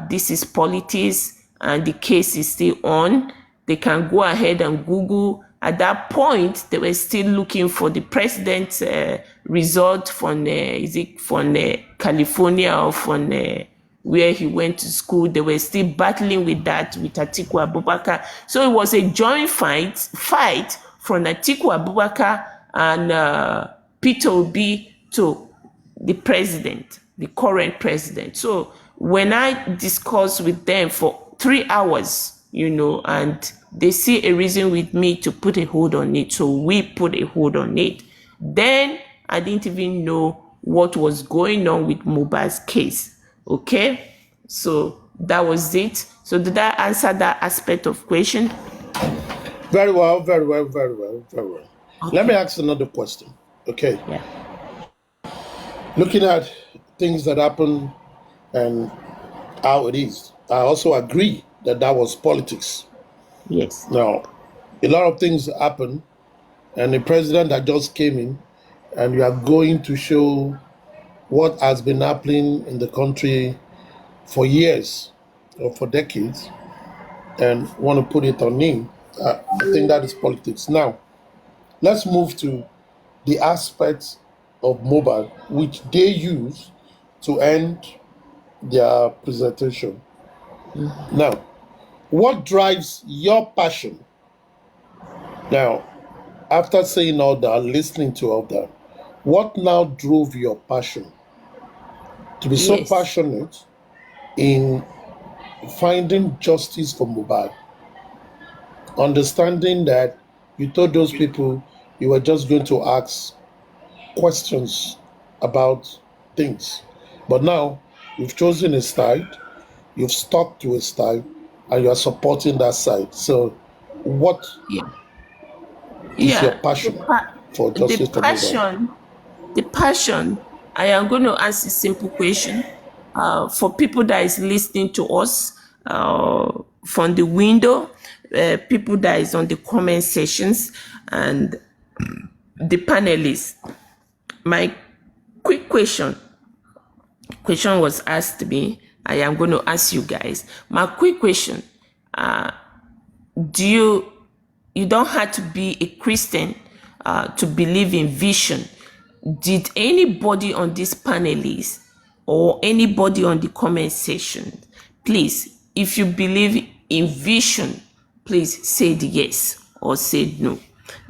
this is politics and the case is still on. They can go ahead and Google. At that point, they were still looking for the president's result from, is it from California or from where he went to school. They were still battling with that with Atiku Abubakar. So it was a joint fight from Atiku Abubakar and Peter Obi to the president, the current president. So when I discussed with them for 3 hours, you know, and they see a reason with me to put a hold on it, so we put a hold on it. Then I didn't even know what was going on with mohbad's case. Okay, so that was it. So did I answer that aspect of question? Very well, very well, very well, very well. Okay. Let me ask another question. Okay. Yeah. Looking at things that happen and how it is, I also agree that that was politics. Yes. Now, a lot of things happen, and the president that just came in, and you are going to show what has been happening in the country for years or for decades, and want to put it on him. I think that is politics. Now, let's move to the aspects of mohbad which they use to end their presentation. Mm-hmm. Now, what drives your passion? Now, after saying all that, listening to all that, what now drove your passion to be so passionate in finding justice for mohbad? Understanding that you told those people you were just going to ask questions about things, but now you've chosen a side, you've stuck to a side, and you are supporting that side. So what is your passion for justice for mohbad? The passion, I am going to ask a simple question for people that is listening to us from the window, people that is on the comment sections, and the panelists. My quick question was asked to me. I am going to ask you guys. My quick question, you don't have to be a Christian to believe in vision. Did anybody on this panelist or anybody on the comment section, please, if you believe in vision, please say the yes or say no.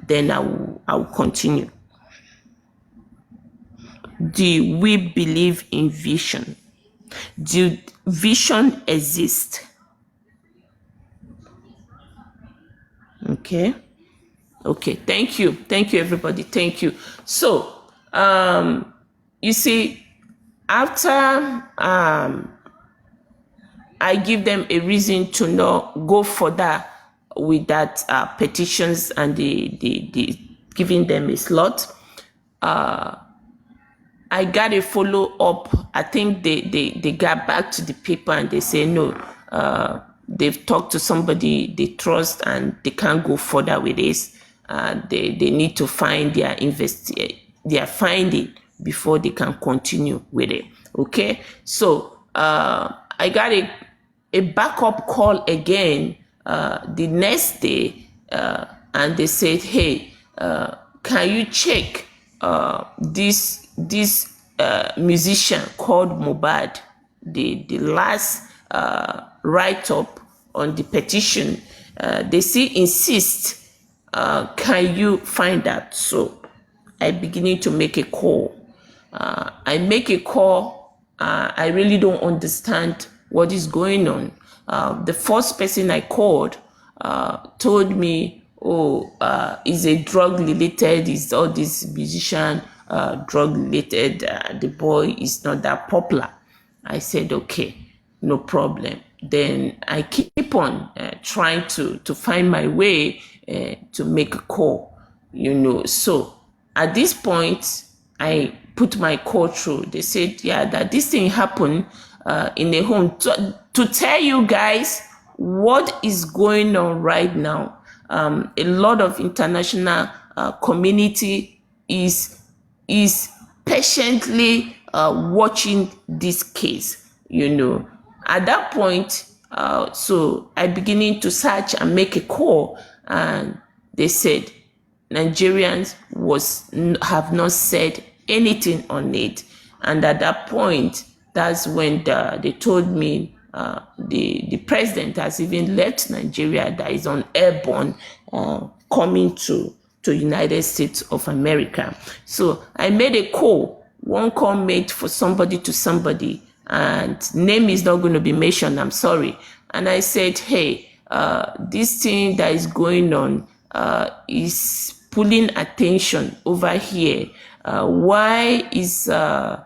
Then I will continue. Do we believe in vision? Do vision exist? Okay. Thank you everybody. Thank you. So you see, after I give them a reason to not go further with that petitions and the giving them a slot, I got a follow-up. I think they got back to the paper and they say no, they've talked to somebody they trust and they can't go further with this. They need to find their finding before they can continue with it. Okay, so I got a backup call again the next day, and they said, hey, can you check this musician called mohbad, the last write-up on the petition, they still insist, can you find that? So I beginning to make a call. I make a call. I really don't understand what is going on. The first person I called told me, is a drug related, is all this musician drug related, the boy is not that popular. I said, okay, no problem. Then I keep on trying to find my way to make a call, you know. So at this point, I put my call through. They said, yeah, that this thing happened in a home. To tell you guys what is going on right now, a lot of international community is patiently watching this case, you know. At that point, so I beginning to search and make a call, and they said Nigerians have not said anything on it. And at that point, that's when they told me the president has even left Nigeria, that is on airborne, coming to United States of America. So I made a call, one call made for somebody to somebody, and name is not going to be mentioned, I'm sorry. And I said, hey, this thing that is going on is pulling attention over here. Why is no,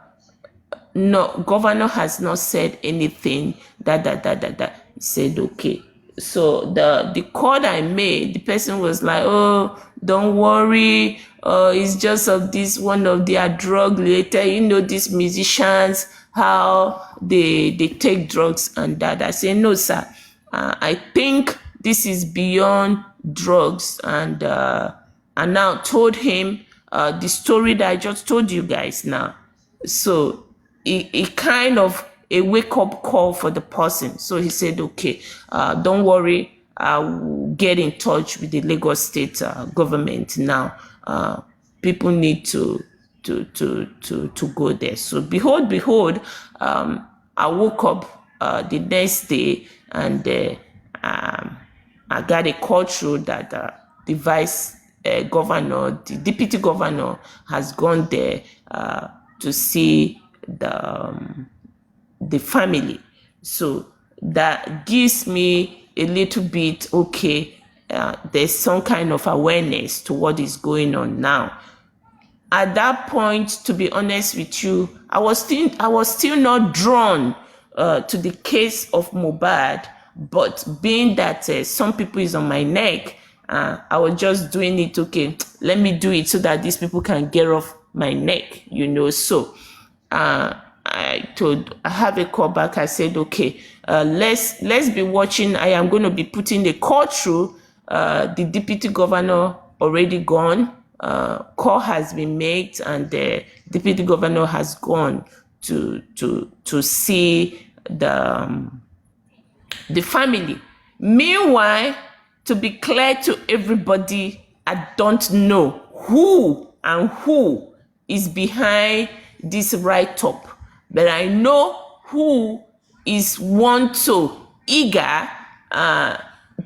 governor has not said anything, that. He said, okay. So the call I made, the person was like, oh, don't worry, it's just of this one of their drug related, these musicians, how they take drugs and that. I say, no, sir, I think this is beyond drugs. And I now told him the story that I just told you guys now. So it kind of a wake-up call for the person. So he said, okay, don't worry, I will get in touch with the Lagos State government now. People need to go there. So behold, I woke up the next day, and I got a call through that the vice governor, the deputy governor, has gone there to see the family. So that gives me a little bit, okay, there's some kind of awareness to what is going on now. At that point, to be honest with you, I was still not drawn to the case of Mohbad, but being that some people is on my neck, I was just doing it, okay, let me do it so that these people can get off my neck, So I have a call back. I said, okay, let's be watching. I am going to be putting the call through. The deputy governor already gone. Call has been made, and the deputy governor has gone to see the family. Meanwhile, to be clear to everybody, I don't know who is behind this write-up, but I know who is eager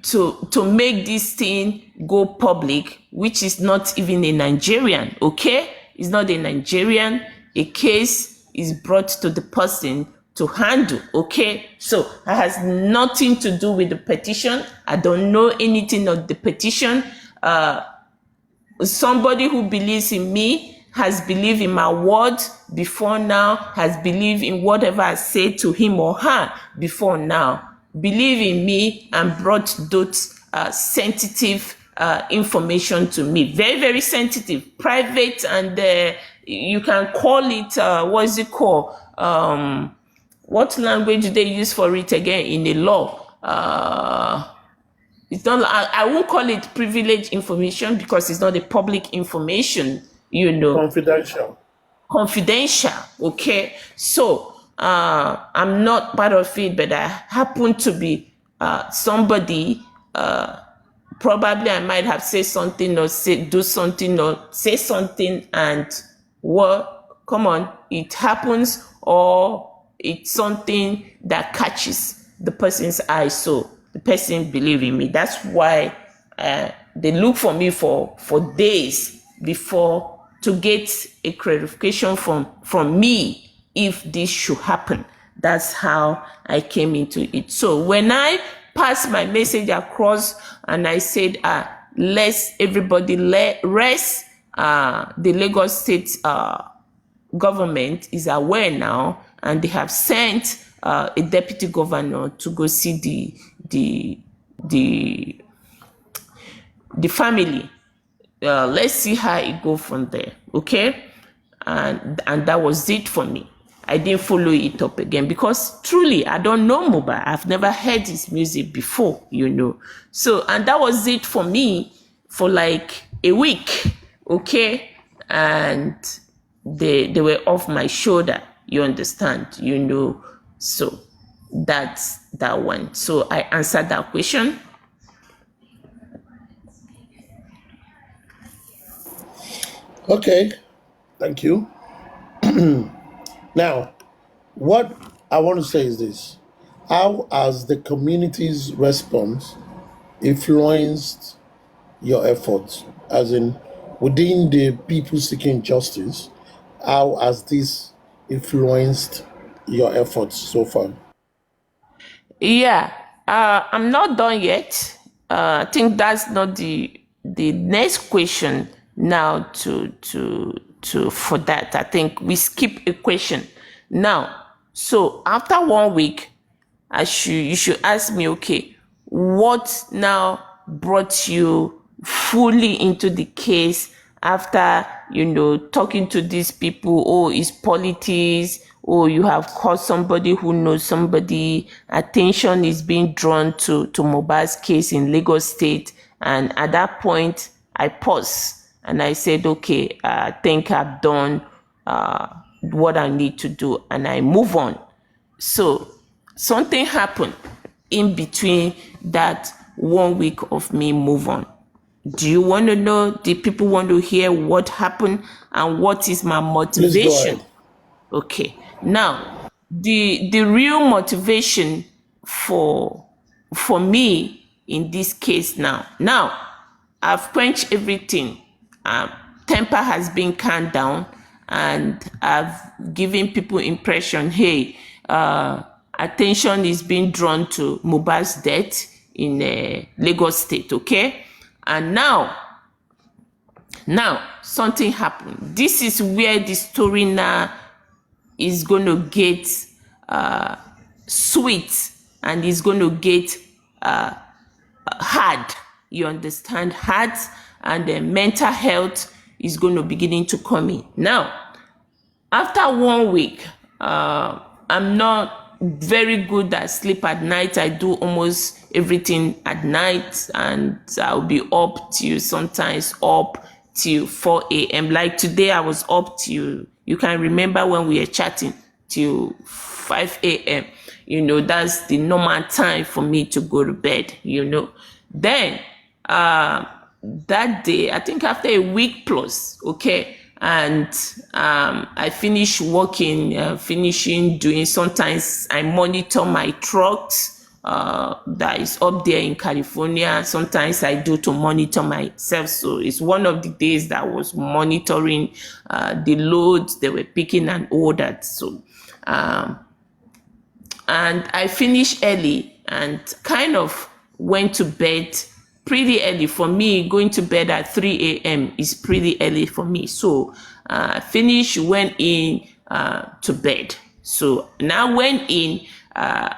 to make this thing go public, which is not even a Nigerian, okay? It's not a Nigerian. A case is brought to the person to handle, okay? So it has nothing to do with the petition. I don't know anything of the petition. Somebody who believes in me, has believed in my word before now, has believed in whatever I say to him or her before now, believe in me and brought those sensitive information to me. Very, very sensitive, private, and you can call it, what is it called? What language do they use for it again in the law? It's not, I won't call it privileged information because it's not a public information, confidential, okay? So I'm not part of it, but I happen to be somebody. Probably I might have said something or do something or say something, and come on, it happens, or it's something that catches the person's eye, so the person believe in me. That's why they look for me for days before to get a clarification from me if this should happen. That's how I came into it. So when I passed my message across and I said, let's everybody rest, the Lagos State government is aware now, and they have sent a deputy governor to go see the family. Let's see how it go from there, okay? And that was it for me. I didn't follow it up again because truly I don't know Mohbad. I've never heard his music before, So, and that was it for me for like a week, okay? And they were off my shoulder, you understand, So That's that one. So I answered that question. Okay, thank you. Now, what I want to say is this: how has the community's response influenced your efforts? As in, within the people seeking justice, how has this influenced your efforts so far? Yeah, I'm not done yet. I think that's not the next question now to for that. I think we skip a question now. So after 1 week, you should ask me, okay, what now brought you fully into the case after talking to these people? Oh, it's politics. Oh, you have caught somebody who knows somebody. Attention is being drawn to mohbad's case in Lagos State, and at that point I paused and I said, okay, I think I've done what I need to do, and I move on. So something happened in between that 1 week of me move on. Do you want to know? Do people want to hear what happened and what is my Please go motivation? ahead. Okay. Now, the real motivation for for me in this case now, I've quenched everything. Temper has been calmed down, and I've given people impression, hey, attention is being drawn to mohbad's death in Lagos State. Okay. And now something happened. This is where the story now is going to get sweet, and is going to get hard. You understand? Hard. And mental health is going to beginning to come in. Now, after 1 week, I'm not very good at sleep at night. I do almost everything at night, and I'll be up till sometimes up till 4 a.m. Like today, I was up till, you can remember when we were chatting, till 5 a.m. That's the normal time for me to go to bed. Then that day, I think after a week plus, okay, and I finish working, finishing doing, sometimes I monitor my trucks that is up there in California. Sometimes I do to monitor myself. So it's one of the days that I was monitoring the loads they were picking and all that. So and I finished early and kind of went to bed pretty early. For me, going to bed at 3 a.m. is pretty early for me. So I finished, went in to bed. So now went in, I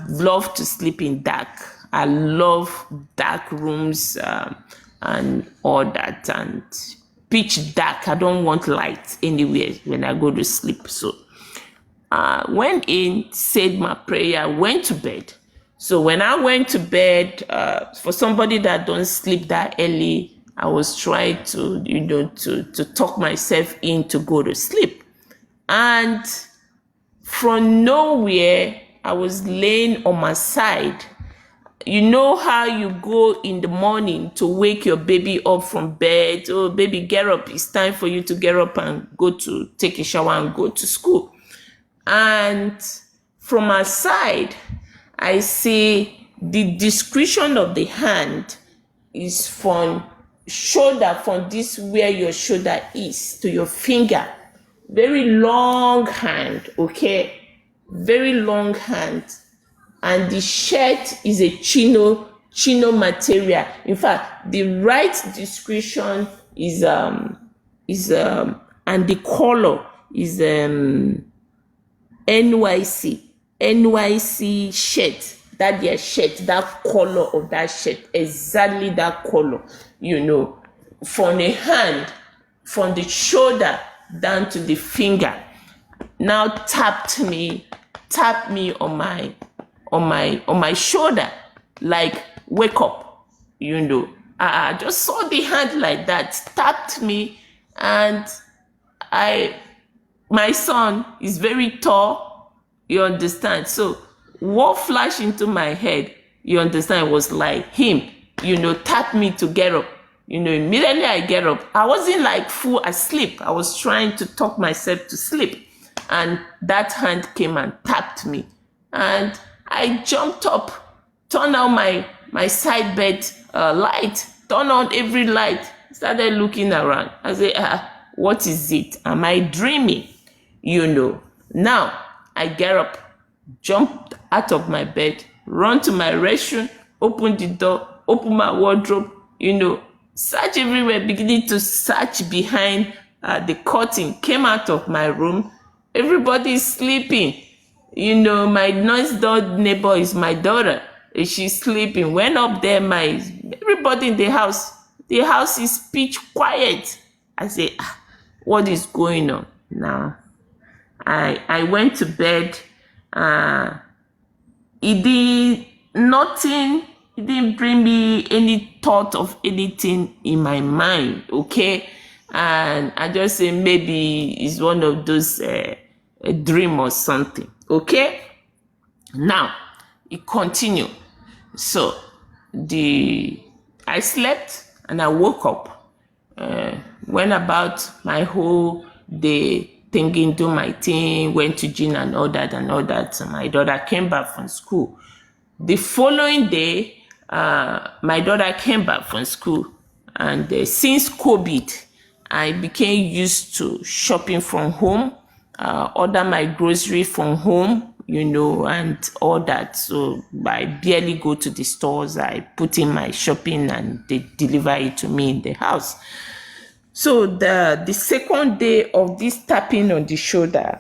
love to sleep in dark. I love dark rooms and all that, and pitch dark. I don't want light anywhere when I go to sleep. So went in, said my prayer, went to bed. So when I went to bed, for somebody that don't sleep that early, I was trying to, to talk myself in to go to sleep. And from nowhere, I was laying on my side. You know how you go in the morning to wake your baby up from bed? Oh, baby, get up. It's time for you to get up and go to take a shower and go to school. And from my side, I see the description of the hand is from shoulder, from this where your shoulder is to your finger. Very long hand, okay? Very long hand. And the shirt is a chino material. In fact, the right description is and the color is NYC shirt. That their shirt, that color of that shirt, exactly that color, from the hand, from the shoulder down to the finger. Now tapped me on my shoulder, like, wake up. I just saw the hand like that, tapped me. And my son is very tall, you understand. So what flashed into my head, you understand, was like him, tap me to get up. Immediately I get up. I wasn't like full asleep. I was trying to talk myself to sleep. And that hand came and tapped me. And I jumped up, turned on my side bed light, turned on every light, started looking around. I said, what is it? Am I dreaming? Now I get up, jumped out of my bed, run to my restroom, open the door, open my wardrobe, search everywhere, beginning to search behind the curtain, came out of my room. Everybody's sleeping. My next door neighbor is my daughter. She's sleeping. Went up there, everybody in the house is pitch quiet. I say, what is going on now? I went to bed. It did nothing. It didn't bring me any thought of anything in my mind, okay? And I just say maybe it's one of those a dream or something, okay? Now it continued. So I slept and I woke up. Went about my whole day, thinking, do my thing, went to gym and all that. So my daughter came back from school. The following day, my daughter came back from school, and since COVID, I became used to shopping from home, order my grocery from home, and all that. So I barely go to the stores. I put in my shopping and they deliver it to me in the house. So the second day of this tapping on the shoulder,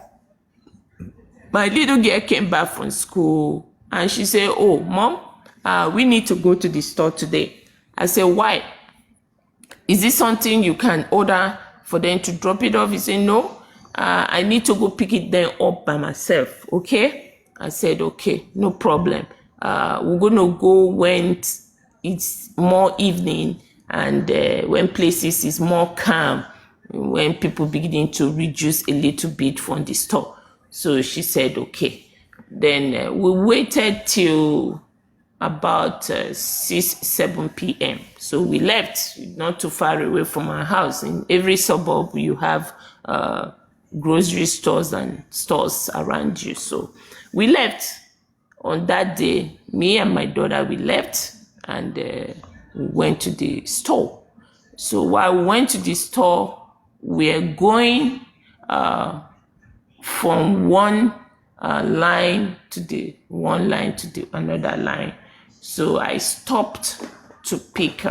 my little girl came back from school and she said, oh, Mom, we need to go to the store today. I said, why? Is this something you can order for them to drop it off? He said, no, I need to go pick it then up by myself, okay? I said, okay, no problem. We're going to go when it's more evening and when places is more calm, when people beginning to reduce a little bit from the store. So she said, okay. Then we waited till about 7 p.m. So we left, not too far away from our house. In every suburb, you have grocery stores and stores around you. So we left on that day. Me and my daughter, we left and we went to the store. So while we went to the store, we are going from one line to the another line. So I stopped to pick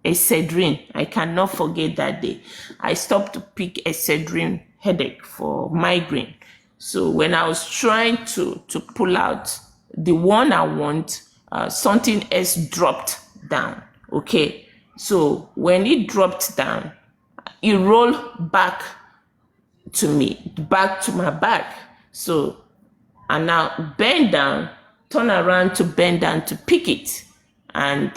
Excedrin. I cannot forget that day. I stopped to pick Excedrin headache for migraine. So when I was trying to pull out the one I want, something else dropped down. Okay. So when it dropped down, it rolled back to me, back to my back. So I now bend down, turn around to bend down to pick it. And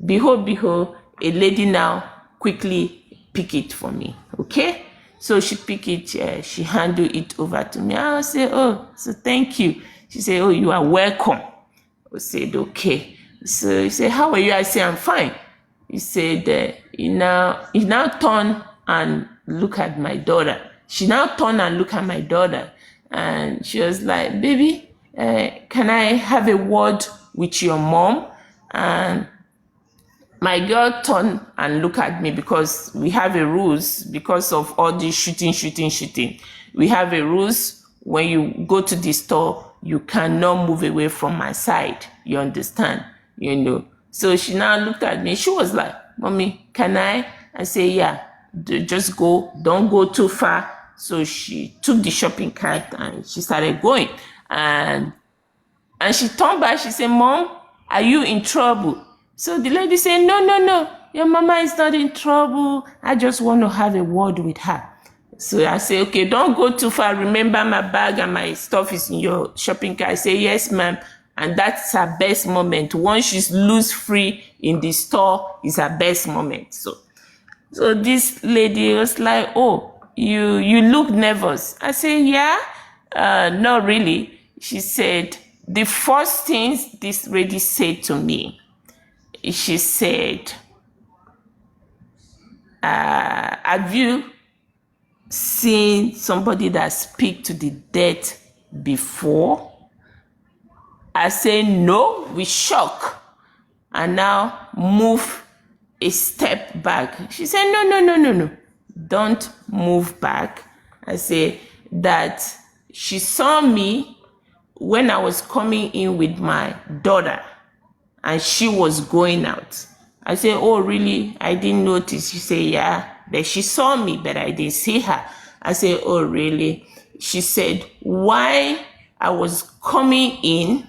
behold, a lady now quickly pick it for me. Okay? So she pick it, she handed it over to me. I say, oh, so thank you. She said, oh, you are welcome. I said, okay. So he said, how are you? I said, I'm fine. He said, he now turn and look at my daughter. She now turned and looked at my daughter. And she was like, baby, can I have a word with your mom? And my girl turned and looked at me because we have a rules because of all this shooting. We have a rules when you go to the store, you cannot move away from my side. You understand? So she now looked at me. She was like, Mommy, can I? I say, yeah, just go. Don't go too far. So she took the shopping cart and she started going. And she turned back. She said, Mom, are you in trouble? So the lady said, no. Your mama is not in trouble. I just want to have a word with her. So I say, okay, don't go too far. Remember my bag and my stuff is in your shopping cart. I say, yes, ma'am. And that's her best moment. Once she's loose free in the store, is her best moment. So this lady was like, oh, you look nervous. I said, yeah, not really. She said, The first things this lady said to me, she said, have you seen somebody that speak to the dead before? I say, no, we shock. And now move a step back. She said, no. Don't move back. I say that she saw me when I was coming in with my daughter and she was going out. I said, oh, really? I didn't notice. She said, yeah. But she saw me, but I didn't see her. I said, oh, really? She said, why I was coming in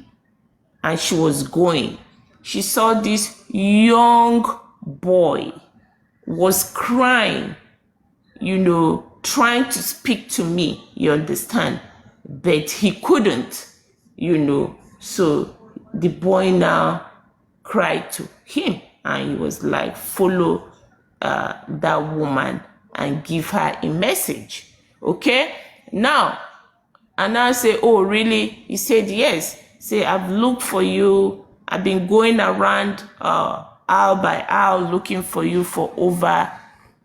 and she was going. She saw this young boy was crying, trying to speak to me, you understand? But he couldn't, So the boy now cried to him and he was like, follow that woman and give her a message. Okay? Now, and I say, oh, really? He said, yes. Say, I've looked for you. I've been going around aisle by aisle looking for you for over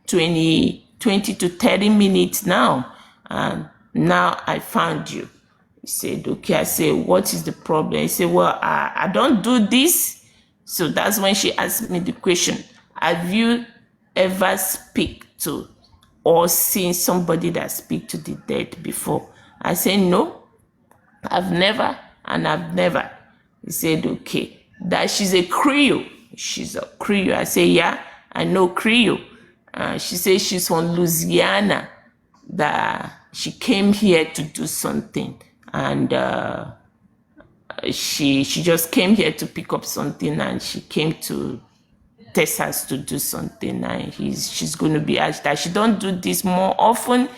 20 to 30 minutes now. And now I found you. He said, okay. I said, what is the problem? He said, well, I don't do this. So that's when she asked me the question, have you ever speak to or seen somebody that speak to the dead before? I said, no, I've never, and I've never. He said, okay, that she's a Creole. She's a Creole. I said, yeah, I know Creole. She said she's from Louisiana, that she came here to do something. And she just came here to pick up something, and she came to Texas to do something, and she's going to be asked that she don't do this more often,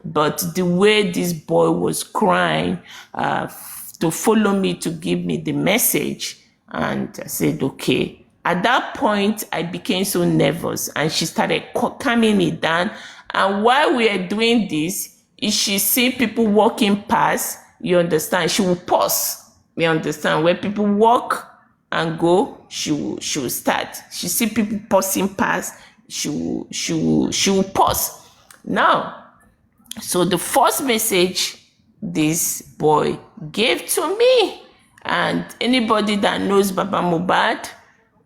but the way this boy was crying to follow me to give me the message, and I said, okay. At that point, I became so nervous, and she started calming me down. And while we are doing this, if she see people walking past, you understand, she will pause. You understand, where people walk and go, she will start. She see people passing past, she will pause. Now, so the first message this boy gave to me, and anybody that knows Baba Mohbad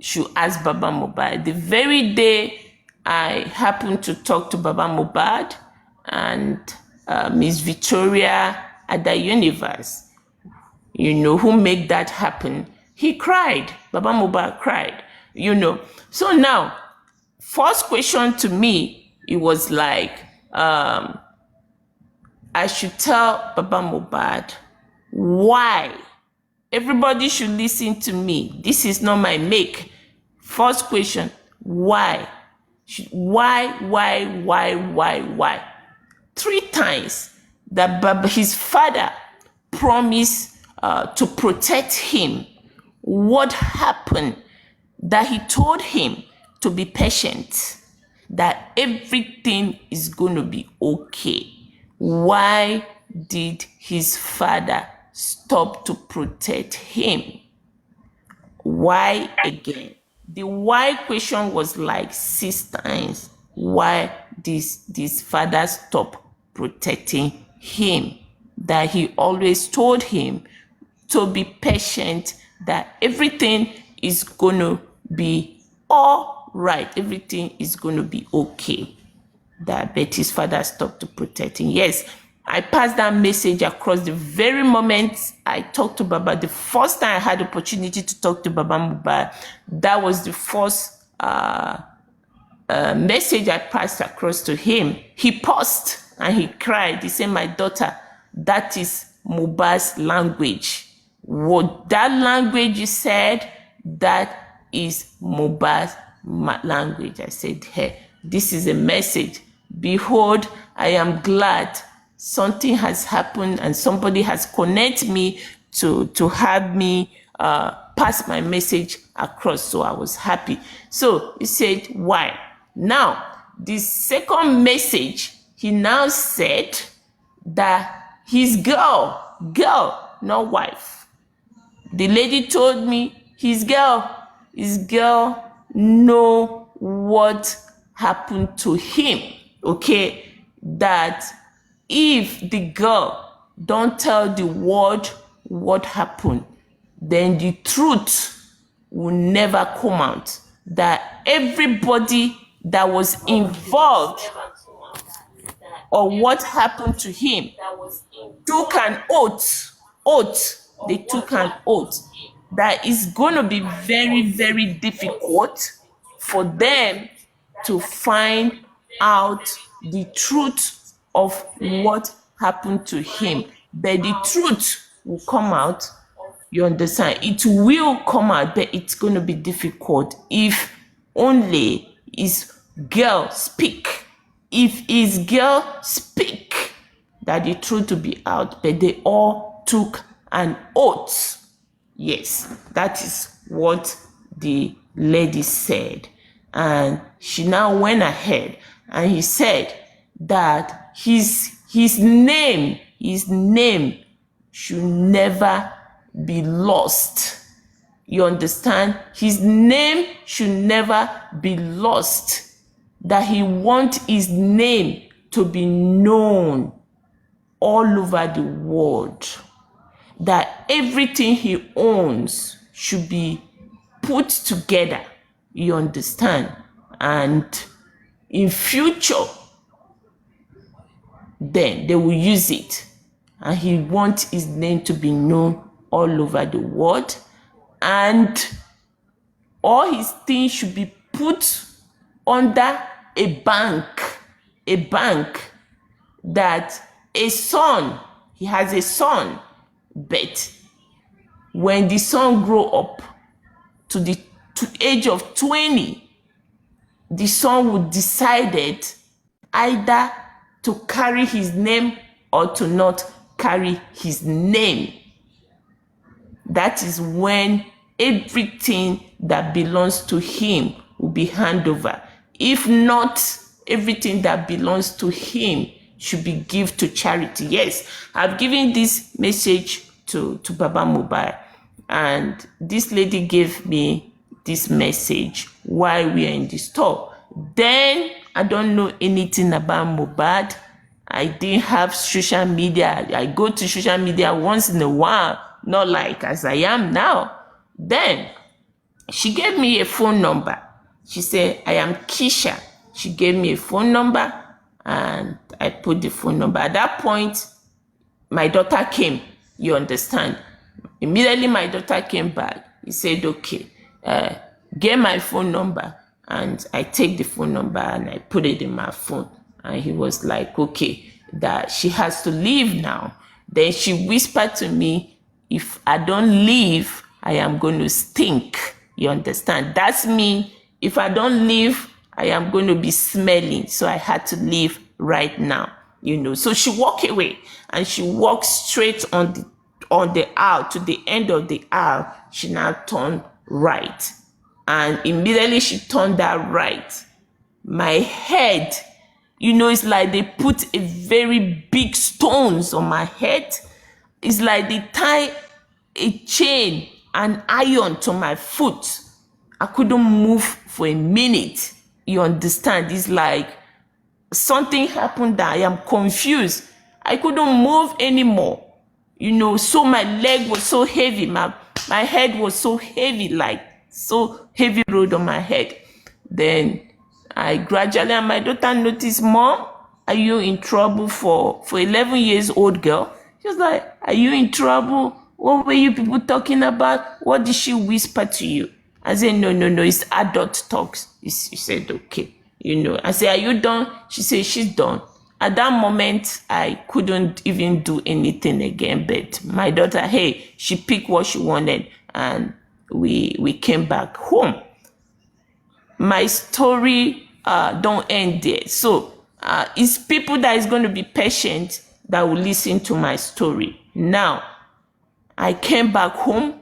should ask Baba Mohbad. The very day I happened to talk to Baba Mohbad and Miss Victoria at the universe, who made that happen, he cried. Baba Mohbad cried, So now, first question to me, it was like, I should tell Baba Mohbad why. Everybody should listen to me. This is not my make. First question, why? Why? 3 times that his father promised to protect him. What happened? That he told him to be patient, that everything is going to be okay. Why did his father stop to protect him? Why again? The why question was like 6 times. Why this father stop protecting him? That he always told him to be patient, that everything is going to be all right. Everything is going to be okay. That Betty's father stopped to protect him. Yes, I passed that message across the very moment I talked to Baba. The first time I had the opportunity to talk to Baba Mohbad, that was the first message I passed across to him. He paused and he cried. He said, my daughter, that is Mohbad's language. What that language you said, that is Mohbad's language. I said, hey, this is a message. Behold, I am glad something has happened and somebody has connected me to have me pass my message across. So I was happy. So he said, why? Now, the second message, he now said that his girl, not wife, The lady told me his girl know what happened to him, okay? That if the girl don't tell the world what happened, then the truth will never come out. That everybody that was involved or what happened to him took an oath. They took an oath that it's going to be very, very difficult for them to find out the truth of what happened to him. But the truth will come out. You understand? It will come out, but it's going to be difficult if only his girl speak. If his girl speak, that the truth will be out, but they all took an oath. Yes, that is what the lady said. And she now went ahead and he said that his name should never be lost. You understand? His name should never be lost. That he wants his name to be known all over the world. That everything he owns should be put together. You understand? And in future, then they will use it. And he wants his name to be known all over the world. And all his things should be put under a bank. That a son, he has a son, but when the son grow up to the age of 20, the son would decided either to carry his name or to not carry his name. That is when everything that belongs to him will be handed over. If not, everything that belongs to him should be given to charity. Yes, I've given this message to Baba Mohbad, and this lady gave me this message while we are in the store. Then I don't know anything about Mohbad. I didn't have social media. I go to social media once in a while, not like as I am now. Then she gave me a phone number. She said, I am Keisha. She gave me a phone number and I put the phone number. At that point, my daughter came, you understand. Immediately my daughter came back. He said, okay, get my phone number. And I take the phone number and I put it in my phone. And he was like, okay, that she has to leave now. Then she whispered to me, if I don't leave, I am going to stink. You understand? That's me. If I don't leave, I am going to be smelling. So I had to leave right now. You know, so she walked away and she walked straight on the aisle to the end of the aisle. She now turned right. And immediately she turned that right. My head, you know, it's like they put a very big stones on my head. It's like they tie a chain and iron to my foot. I couldn't move for a minute. You understand? It's like something happened that I am confused. I couldn't move anymore. You know, so my leg was so heavy. My head was so heavy, like so heavy load on my head. Then I gradually, and my daughter noticed, Mom, are you in trouble for 11 years old girl? She was like, are you in trouble? What were you people talking about? What did she whisper to you? I said, no, it's adult talks. She said, okay. You know, I said, are you done? She said, she's done. At that moment, I couldn't even do anything again. But my daughter, hey, she picked what she wanted and we came back home. My story don't end there. So it's people that is going to be patient that will listen to my story. Now, I came back home.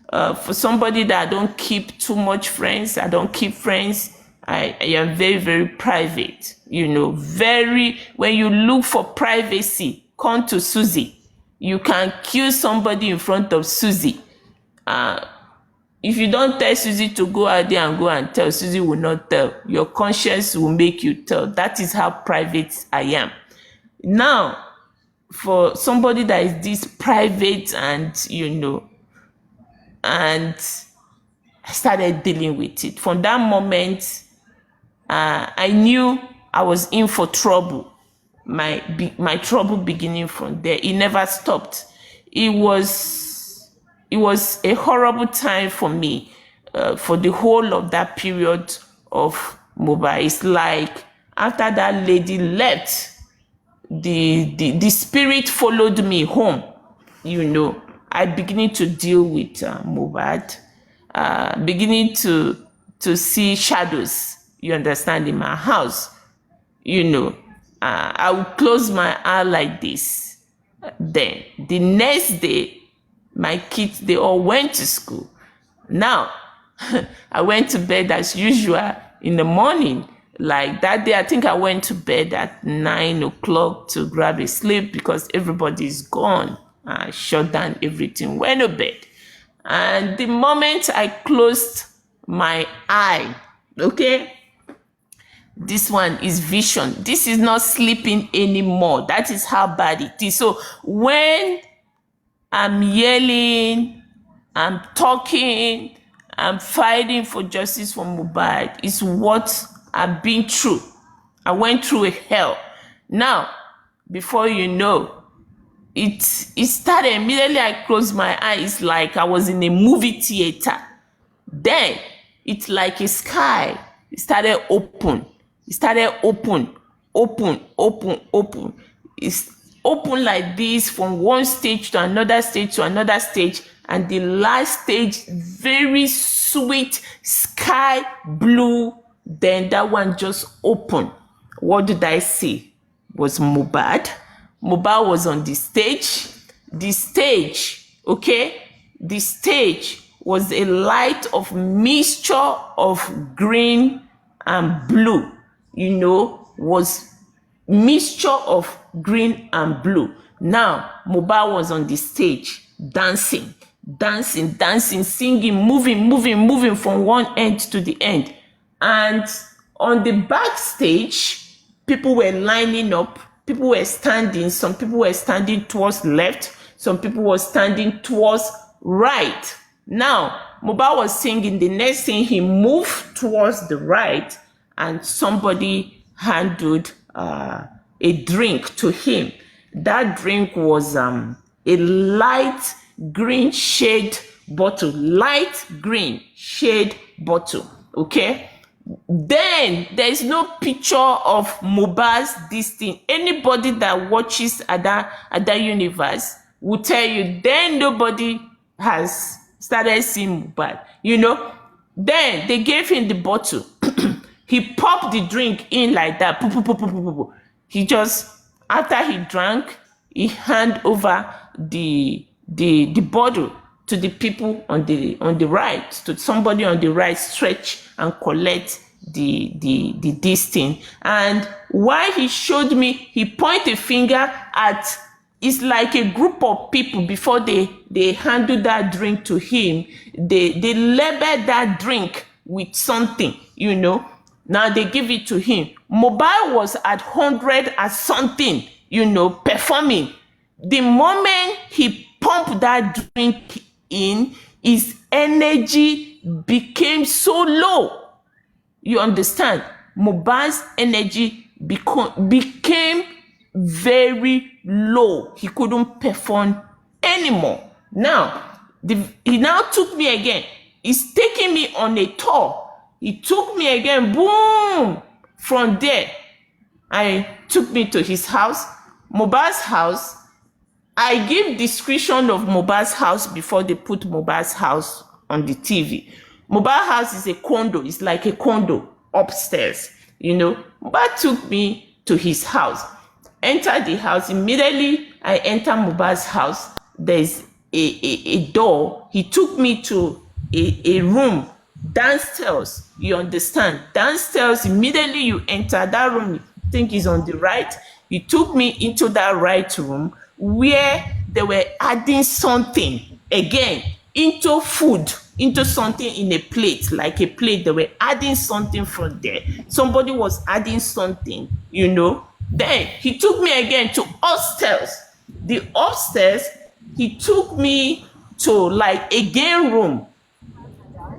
For somebody that I don't keep too much friends, I don't keep friends. I am very, very private. You know, when you look for privacy, come to Susie. You can kill somebody in front of Susie. If you don't tell Susie to go out there and go and tell, Susie will not tell. Your conscience will make you tell. That is how private I am. Now, for somebody that is this private and, and I started dealing with it. From that moment, I knew I was in for trouble. My trouble beginning from there. It never stopped. It was a horrible time for me, for the whole of that period of mobile. It's like after that lady left, the spirit followed me home. I beginning to deal with mohbad, beginning to see shadows, you understand, in my house. I would close my eye like this. Then the next day, my kids, they all went to school. Now, I went to bed as usual in the morning. Like that day, I think I went to bed at 9 o'clock to grab a sleep because everybody's gone. I shut down everything, went to bed. And the moment I closed my eye, okay, this one is vision. This is not sleeping anymore. That is how bad it is. So when I'm yelling, I'm talking, I'm fighting for justice for mohbad, it's what I've been through. I went through a hell. Now, before you know, it started immediately. I closed my eyes like I was in a movie theater. Then it's like a sky. It started open. It started open. It's open like this from one stage to another stage to another stage. And the last stage, very sweet sky blue. Then that one just opened. What did I see? Was mohbad. Mohbad was on the stage. The stage, okay? The stage was a light of mixture of green and blue. Was mixture of green and blue. Now, mohbad was on the stage, dancing, singing, moving from one end to the end. And on the backstage, people were lining up. People were standing. Some people were standing towards left. Some people were standing towards right. Now, mohbad was singing. The next thing, he moved towards the right, and somebody handed a drink to him. That drink was a light green shade bottle. Light green shade bottle. Okay? Then there is no picture of mohbad's this thing. Anybody that watches at that universe will tell you then nobody has started seeing mohbad. Then they gave him the bottle. He popped the drink in like that. He just, after he drank, he hand over the bottle to the people on the right, to somebody on the right, stretch and collect the this thing. And while he showed me, he pointed a finger at, it's like a group of people. Before they handle that drink to him, they label that drink with something. Now they give it to him. mohbad was at 100 and something, performing. The moment he pumped that drink in, his energy became so low. You understand? mohbad's energy became very low. He couldn't perform anymore. Now, he now took me again. He's taking me on a tour. He took me again, boom. From there, I took me to his house, mohbad's house. I give description of mohbad's house before they put mohbad's house on the TV. mohbad's house is a condo. It's like a condo upstairs. mohbad took me to his house. Enter the house. Immediately, I enter mohbad's house. There's a door. He took me to a room downstairs. You understand? Downstairs, immediately you enter that room, I think is on the right. He took me into that right room where they were adding something again into food, into something in a plate, like a plate. They were adding something from there. Somebody was adding something, you know. Then he took me again to upstairs. The upstairs, he took me to like a game room.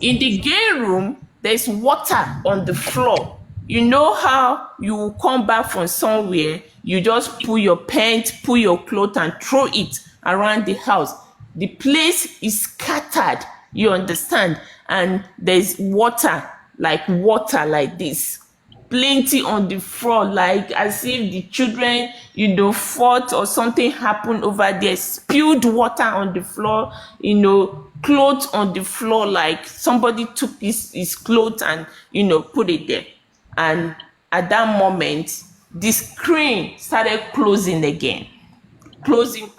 In the game room, there's water on the floor. You know how you come back from somewhere, you just pull your pants, pull your clothes, and throw it around the house. The place is scattered, you understand? And there's water like this. Plenty on the floor, like as if the children, you know, fought or something happened over there, spilled water on the floor, you know, clothes on the floor, like somebody took his clothes and, you know, put it there. And at that moment, the screen started closing again. Closing,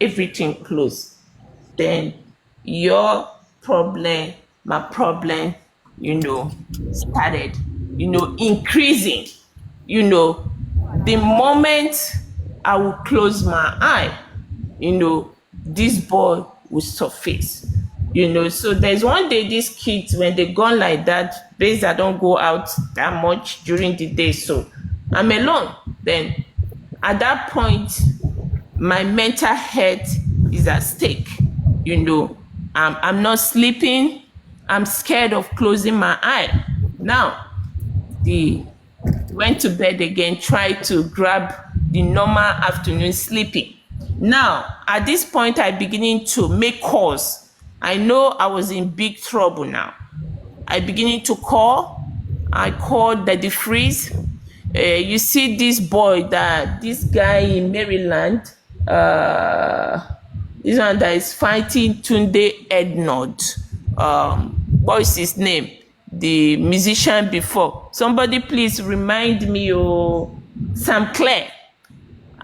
everything closed. Then your problem, my problem, you know, started, you know, increasing. You know, the moment I will close my eye, you know, this boy will surface. You know, so there's one day these kids, when they gone like that, based I don't go out that much during the day, so I'm alone. Then at that point, my mental health is at stake. You know, I'm not sleeping. I'm scared of closing my eye. Now, the went to bed again, tried to grab the normal afternoon sleeping. Now, at this point, I beginning to make calls. I know I was in big trouble now. I beginning to call. I called Daddy Freeze. You see this boy, this guy in Maryland, this one that is fighting Tunde Ednod. What is his name? The musician before. Somebody please remind me, Sam Clare.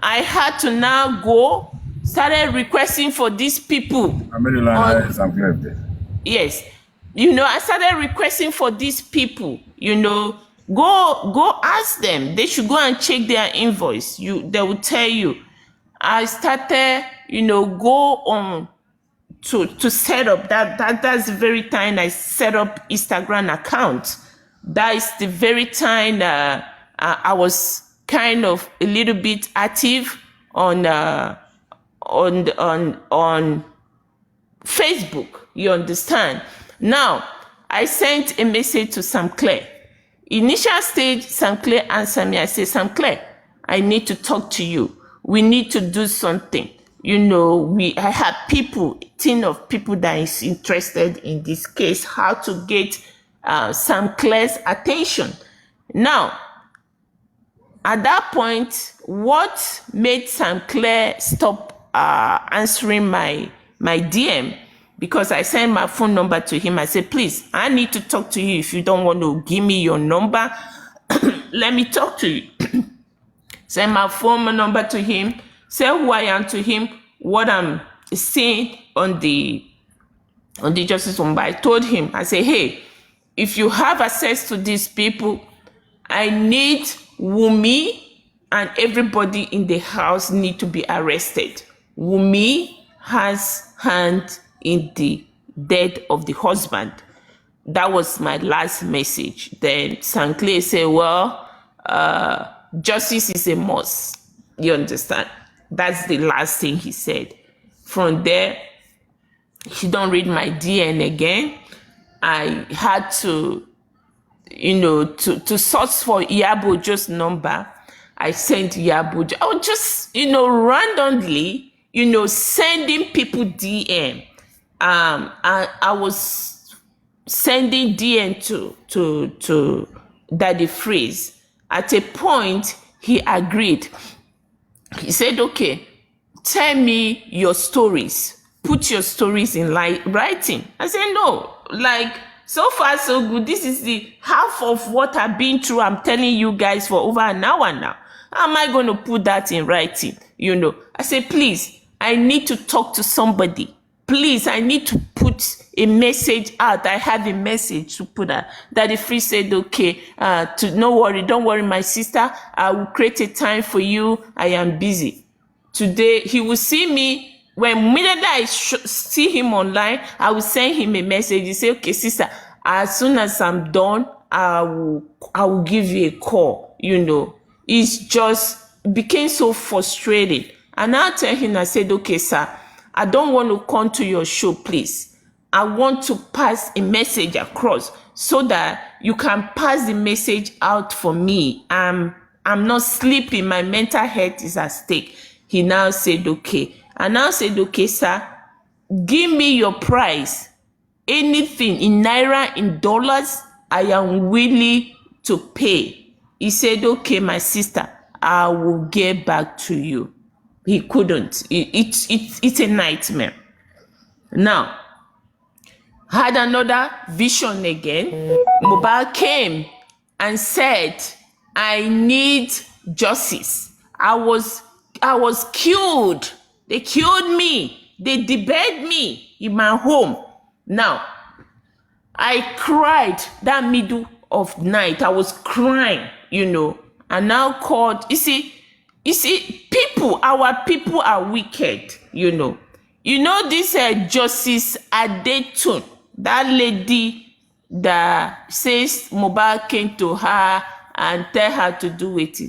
I had to now go, started requesting for these people. Sam Clare. Yes. You know, I started requesting for these people, you know, go ask them. They should go and check their invoice. They will tell you. I started, you know, go on to set up that's the very time I set up Instagram account. That is the very time I was kind of a little bit active on Facebook. You understand? Now, I sent a message to Sam Clare. Initial stage, Sam Clare answered me. I said, Sam Clare, I need to talk to you. We need to do something. You know, I have team of people that is interested in this case, how to get Sam Clare's attention. Now, at that point, what made Sam Clare stop answering my DM? Because I sent my phone number to him. I said, please, I need to talk to you. If you don't want to give me your number, let me talk to you. Send my phone number to him. Say who I am to him, what I'm seeing on the Justice Wamba. I told him, I said, hey, if you have access to these people, I need Wumi and everybody in the house need to be arrested. Wumi has hand in the death of the husband. That was my last message. Then Sam Clare said, well, justice is a must. You understand? That's the last thing he said. From there, he don't read my DN again. I had to, you know, to search for Iyabojo's number. I sent Iyabojo. I was just, you know, randomly, you know, sending people DM. I was sending DM to Daddy Freeze. At a point, he agreed. He said, okay, tell me your stories. Put your stories in writing. I said, no, like, so far so good. This is the half of what I've been through. I'm telling you guys for over an hour now. How am I going to put that in writing? You know, I said, please, I need to talk to somebody. Please, I need to put a message out. I have a message to put out. Daddy Free said, okay, no worry, don't worry, my sister. I will create a time for you. I am busy. Today, he will see me when immediately I see him online, I will send him a message. He say, okay, sister, as soon as I'm done, I will give you a call. You know, it's just became so frustrated. And I tell him, I said, okay, sir, I don't want to come to your show, please. I want to pass a message across so that you can pass the message out for me. I'm not sleeping. My mental health is at stake. He now said, okay. I now said, okay, sir, give me your price. Anything in naira, in dollars, I am willing to pay. He said, okay, my sister, I will get back to you. He couldn't. It's a nightmare. Now, had another vision again. Mohbad came and said, I need justice. I was killed. They killed me. They debarred me in my home. Now, I cried that middle of night. I was crying, you know. And now called, you see, people, our people are wicked, you know. You know this Justice Adetun, that lady that says Mohbad came to her and tell her to do it.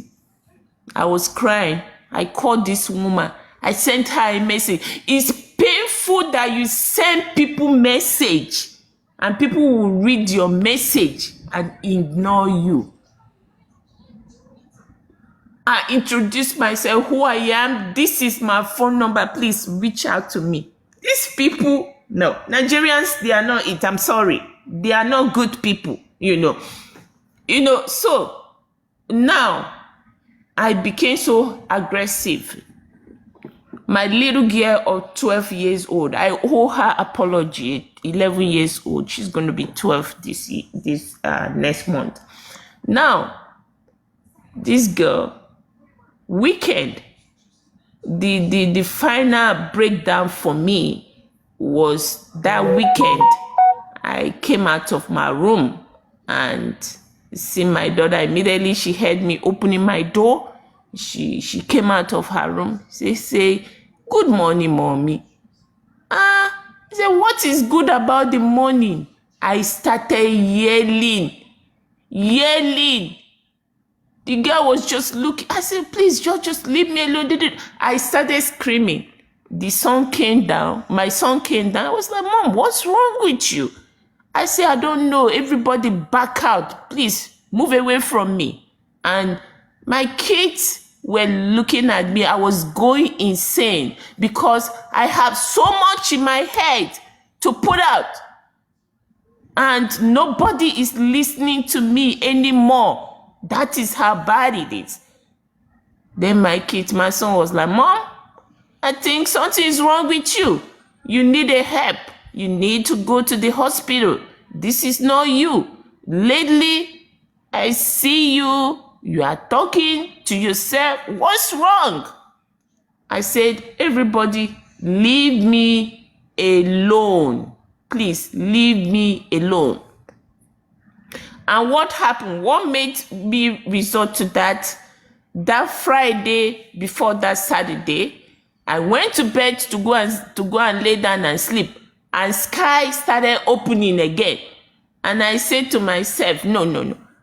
I was crying. I called this woman. I sent her a message. It's painful that you send people message and people will read your message and ignore you. I introduced myself, who I am. This is my phone number. Please reach out to me. These people, no, Nigerians, they are not it. I'm sorry. They are not good people, you know. You know, so now I became so aggressive. My little girl of 12 years old, I owe her apology. 11 years old. She's going to be 12 this next month. Now, this girl, weekend, the final breakdown for me was that weekend. I came out of my room and see my daughter. Immediately she heard me opening my door. She came out of her room. She say, good morning, mommy. I said, what is good about the morning? I started yelling. The girl was just looking. I said, please, just leave me alone. I started screaming. The son came down. My son came down. I was like, Mom, what's wrong with you? I said, I don't know. Everybody back out. Please, move away from me. And my kids were looking at me. I was going insane because I have so much in my head to put out. And nobody is listening to me anymore. That is how bad it is. Then my son was like, Mom, I think something is wrong with you. You need a help. You need to go to the hospital. This is not you. Lately, I see you. You are talking to yourself. What's wrong? I said, everybody, leave me alone. Please, leave me alone. And what happened? What made me resort to that? That Friday before that Saturday, I went to bed to go and lay down and sleep. And sky started opening again. And I said to myself, no.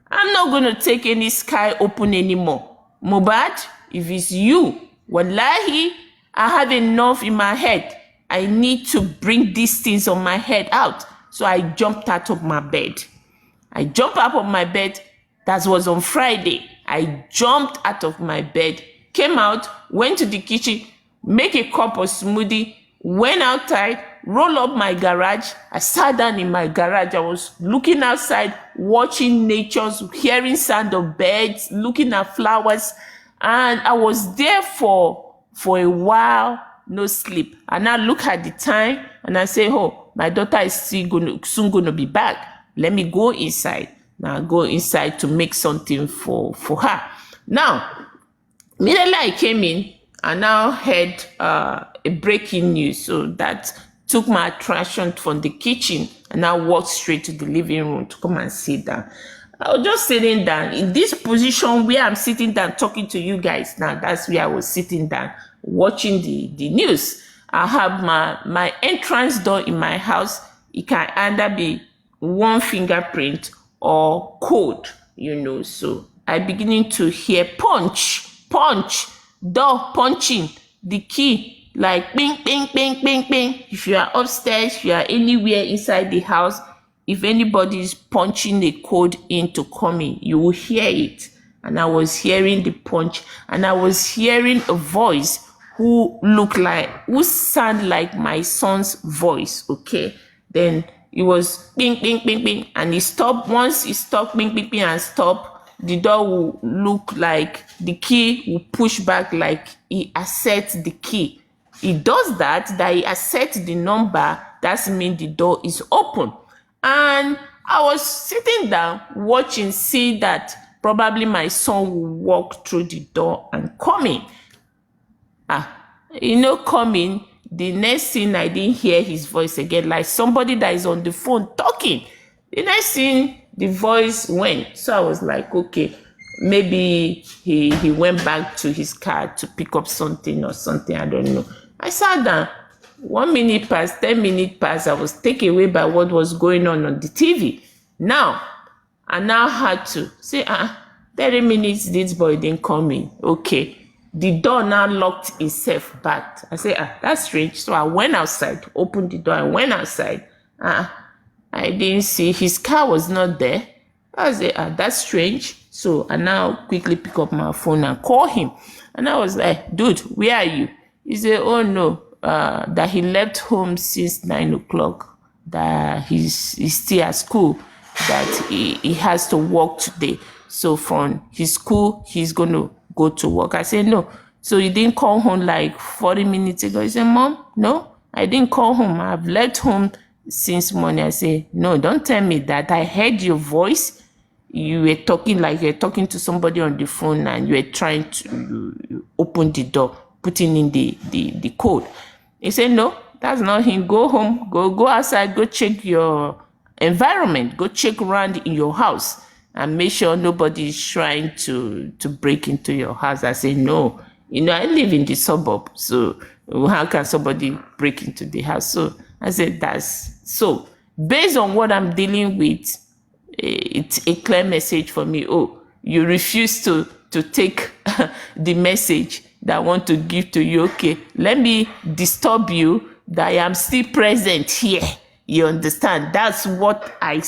I'm not going to take any sky open anymore. Mohbad, if it's you, wallahi, I have enough in my head. I need to bring these things on my head out. So I jumped out of my bed. That was on Friday. I jumped out of my bed, came out, went to the kitchen, make a cup of smoothie, went outside, roll up my garage. I sat down in my garage. I was looking outside, watching nature, hearing sound of birds, looking at flowers. And I was there for a while, no sleep. And I look at the time and I say, oh, my daughter is soon going to be back. Let me go inside. Now I go inside to make something for her. Now, immediately I came in, I now heard a breaking news. So that took my attention from the kitchen and I walked straight to the living room to come and sit down. I was just sitting down in this position where I'm sitting down talking to you guys now. That's where I was sitting down watching the news. I have my entrance door in my house. It can either be one fingerprint or code, So I beginning to hear punch, door punching, the key, like bing, bing, bing, bing, bing. If you are upstairs, you are anywhere inside the house, if anybody is punching a code in to come in, you will hear it. And I was hearing the punch, and I was hearing a voice who sound like my son's voice, okay? Then it was bing, bing, bing, bing, and it stopped. Once it stopped, bing, bing, bing, and stopped, the door will look like the key will push back, like he asserts the key. It does that he asserts the number, that means the door is open. And I was sitting down watching, see that probably my son will walk through the door and come in. Coming, the next thing I didn't hear his voice again, like somebody that is on the phone talking. The next thing, the voice went. So I was like, okay, maybe he went back to his car to pick up something or something, I don't know. I sat down. 1 minute passed, 10 minutes passed. I was taken away by what was going on the TV. Now, I now had to say, 30 minutes, this boy didn't come in. Okay. The door now locked itself back. I said, that's strange. So I went outside, opened the door, and went outside. I didn't see, his car was not there. I said, that's strange. So I now quickly pick up my phone and call him. And I was like, dude, where are you? He said, oh no, that he left home since 9 o'clock, that he's still at school, that he has to work today. So from his school, he's going to go to work. I said, no. So he didn't call home like 40 minutes ago. He said, Mom, no, I didn't call home. I've left home since morning. I said, no, don't tell me that. I heard your voice. You were talking like you're talking to somebody on the phone, and you were trying to open the door, putting in the code. He said, no, that's not him. Go home, go outside, go check your environment, go check around in your house and make sure nobody is trying to break into your house. I said, no, I live in the suburb, so how can somebody break into the house? So I said, that's so. Based on what I'm dealing with, it's a clear message for me. Oh, you refuse to take the message that I want to give to you. Okay, let me disturb you that I am still present here. You understand? That's what I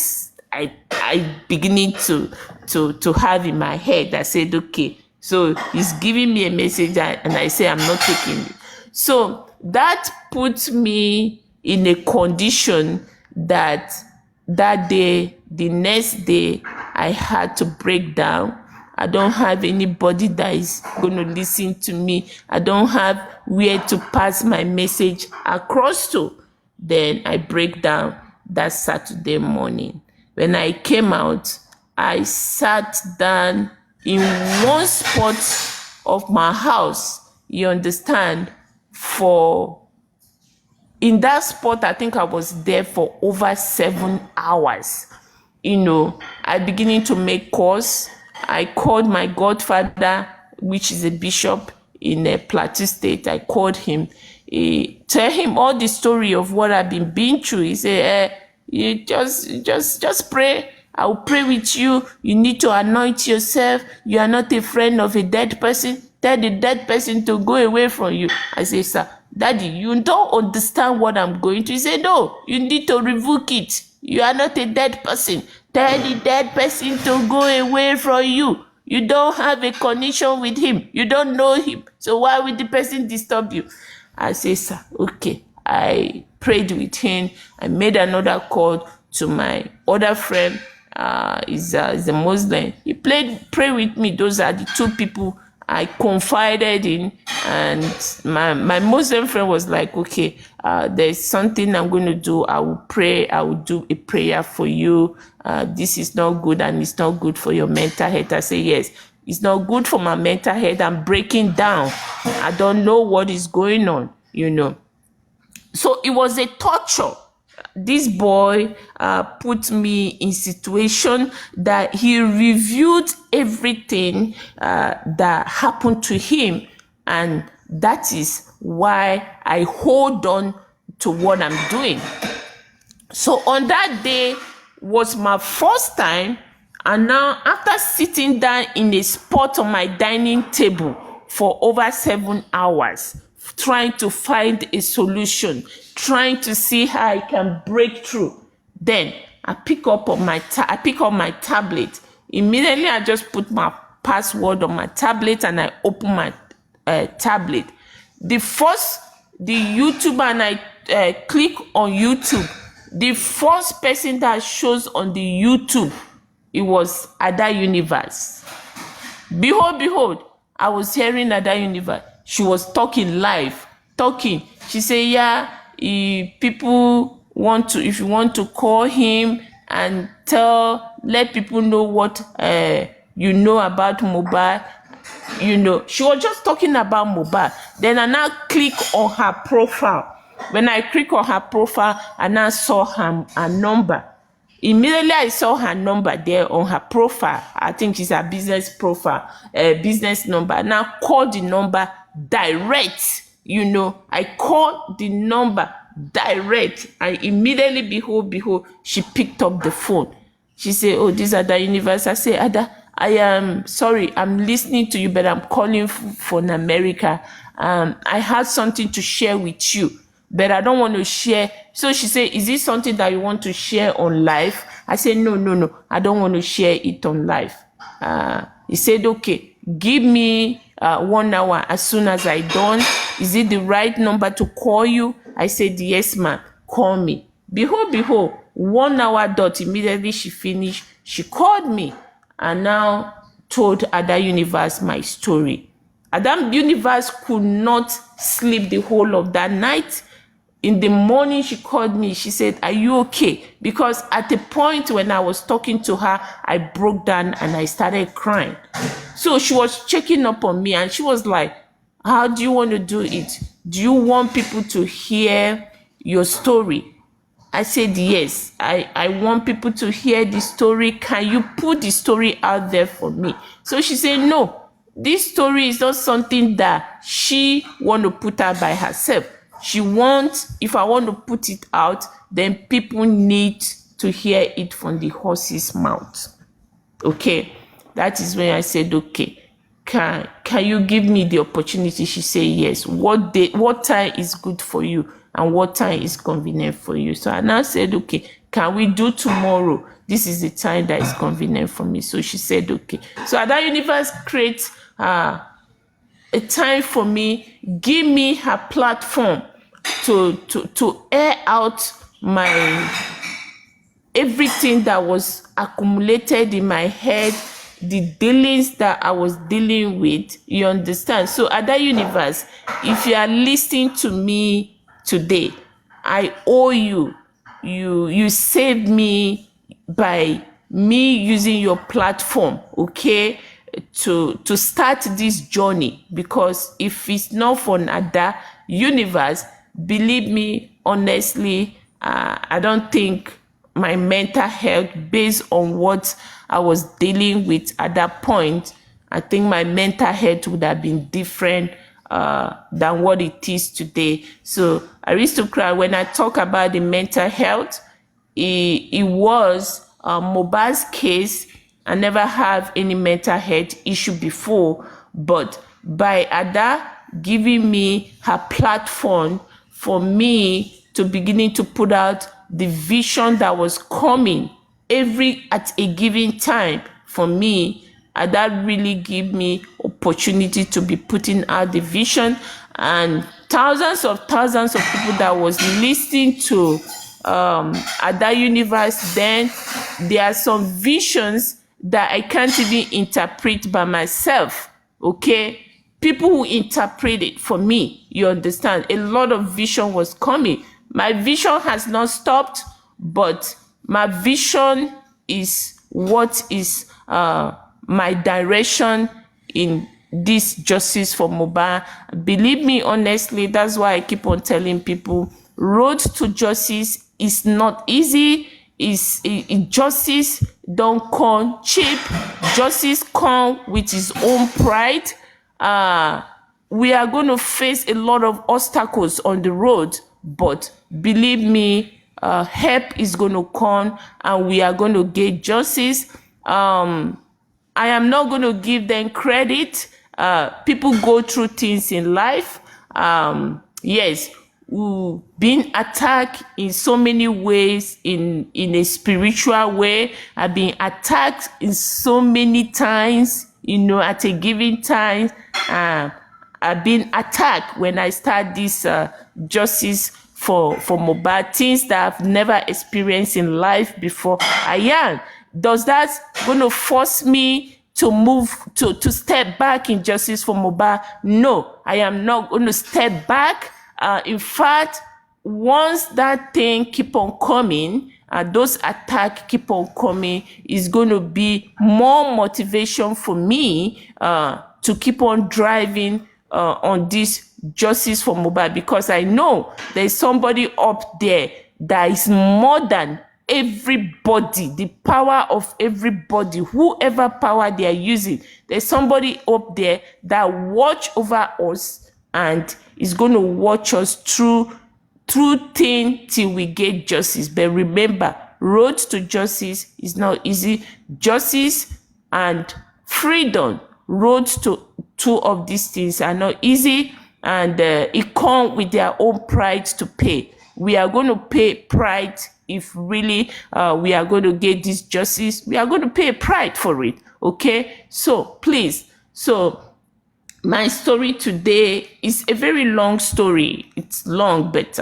beginning to have in my head. I said, okay, so he's giving me a message, and I say I'm not taking it. So that puts me in a condition that day, the next day, I had to break down. I don't have anybody that is going to listen to me. I don't have where to pass my message across to. Then I break down that Saturday morning. When I came out, I sat down in one spot of my house, you understand, in that spot, I think I was there for over 7 hours. I beginning to make calls. I called my godfather, which is a bishop in a Plateau State. I called him, tell him all the story of what I've been through. He said, you just pray. I'll pray with you. You need to anoint yourself. You are not a friend of a dead person. Tell the dead person to go away from you. I say, sir, Daddy, you don't understand what I'm going to. He said, no, you need to revoke it. You are not a dead person. Tell the dead person to go away from you. You don't have a connection with him. You don't know him. So why would the person disturb you? I say, sir, okay. I prayed with him. I made another call to my other friend. He's a Muslim. He prayed with me. Those are the two people I confided in. And my Muslim friend was like, okay, there's something I'm going to do. I will pray. I will do a prayer for you. This is not good, and it's not good for your mental health. I say, yes, it's not good for my mental health. I'm breaking down. I don't know what is going on, So it was a torture. This boy put me in situation that he reviewed everything that happened to him, and that is why I hold on to what I'm doing. So on that day was my first time, and now after sitting down in a spot on my dining table for over 7 hours, trying to find a solution, trying to see how I can break through, then I pick up my tablet. Immediately I just put my password on my tablet and I open my tablet. The YouTuber, and I click on YouTube. The first person that shows on the YouTube, it was Ada Universe. Behold, I was hearing Ada Universe. She was talking live, talking. She said, yeah, if you want to call him and let people know what you know about mohbad. She was just talking about mohbad. Then I now click on her profile. When I click on her profile, I now saw her number. Immediately I saw her number there on her profile. I think it's her business profile, business number. Now call the number direct. I called the number direct, and immediately, behold, she picked up the phone. She said, oh, these are the universe. I say, Ada, I am sorry, I'm listening to you, but I'm calling from America. I had something to share with you, but I don't want to share. So she said, is it something that you want to share on live? I said, no, I don't want to share it on live. He said, okay, give me 1 hour. As soon as I done, is it the right number to call you? I said, yes, ma'am, call me. Behold, 1 hour dot, immediately she finished, she called me and now told Ada Universe my story. Ada Universe could not sleep the whole of that night. In the morning, she called me. She said, are you okay? Because at the point when I was talking to her, I broke down and I started crying. So she was checking up on me and she was like, how do you want to do it? Do you want people to hear your story? I said, yes, I want people to hear the story. Can you put the story out there for me? So she said, no, this story is not something that she want to put out by herself. She wants, if I want to put it out, then people need to hear it from the horse's mouth. Okay, that is when I said, okay, can you give me the opportunity? She said, yes. What time is good for you and what time is convenient for you? So I now said, okay, can we do tomorrow? This is the time that is convenient for me. So she said, okay. So Ada Universe creates a time for me, give me her platform to air out my everything that was accumulated in my head, the dealings that I was dealing with. You understand? So Ada Universe, if you are listening to me today, I owe you. You saved me by me using your platform, okay, to start this journey. Because if it's not for Ada Universe, believe me, honestly, I don't think my mental health, based on what I was dealing with at that point, I think my mental health would have been different than what it is today. So Aristocrat, when I talk about the mental health, it was mohbad's case. I never have any mental health issue before, but by Ada giving me her platform for me to beginning to put out the vision that was coming at a given time for me, and that really gave me opportunity to be putting out the vision. And thousands of people that was listening to Ada Universe, then there are some visions that I can't even interpret by myself, okay? People who interpret it for me, you understand? A lot of vision was coming. My vision has not stopped, but my vision is what is my direction in this justice for mohbad. Believe me, honestly, that's why I keep on telling people, road to justice is not easy. Justice don't come cheap. Justice come with its own pride. we are going to face a lot of obstacles on the road, but believe me, help is going to come and we are going to get justice. I am not going to give them credit. People go through things in life. Yes, being attacked in so many ways, in a spiritual way. I've been attacked in so many times, at a given time. I've been attacked when I start this justice for mohbad, things that I've never experienced in life before. I am. Does that going to force me to move to step back in justice for mohbad? No, I am not going to step back. In fact, once that thing keep on coming, those attacks keep on coming, is going to be more motivation for me to keep on driving on this justice for mohbad, because I know there's somebody up there that is more than everybody, the power of everybody, whoever power they are using. There's somebody up there that watch over us and is going to watch us through thing till we get justice. But remember, road to justice is not easy. Justice and freedom, roads to two of these things are not easy, and it comes with their own pride to pay. We are going to pay pride. If really we are going to get this justice, we are going to pay pride for it. Okay, so please, my story today is a very long story. It's long, but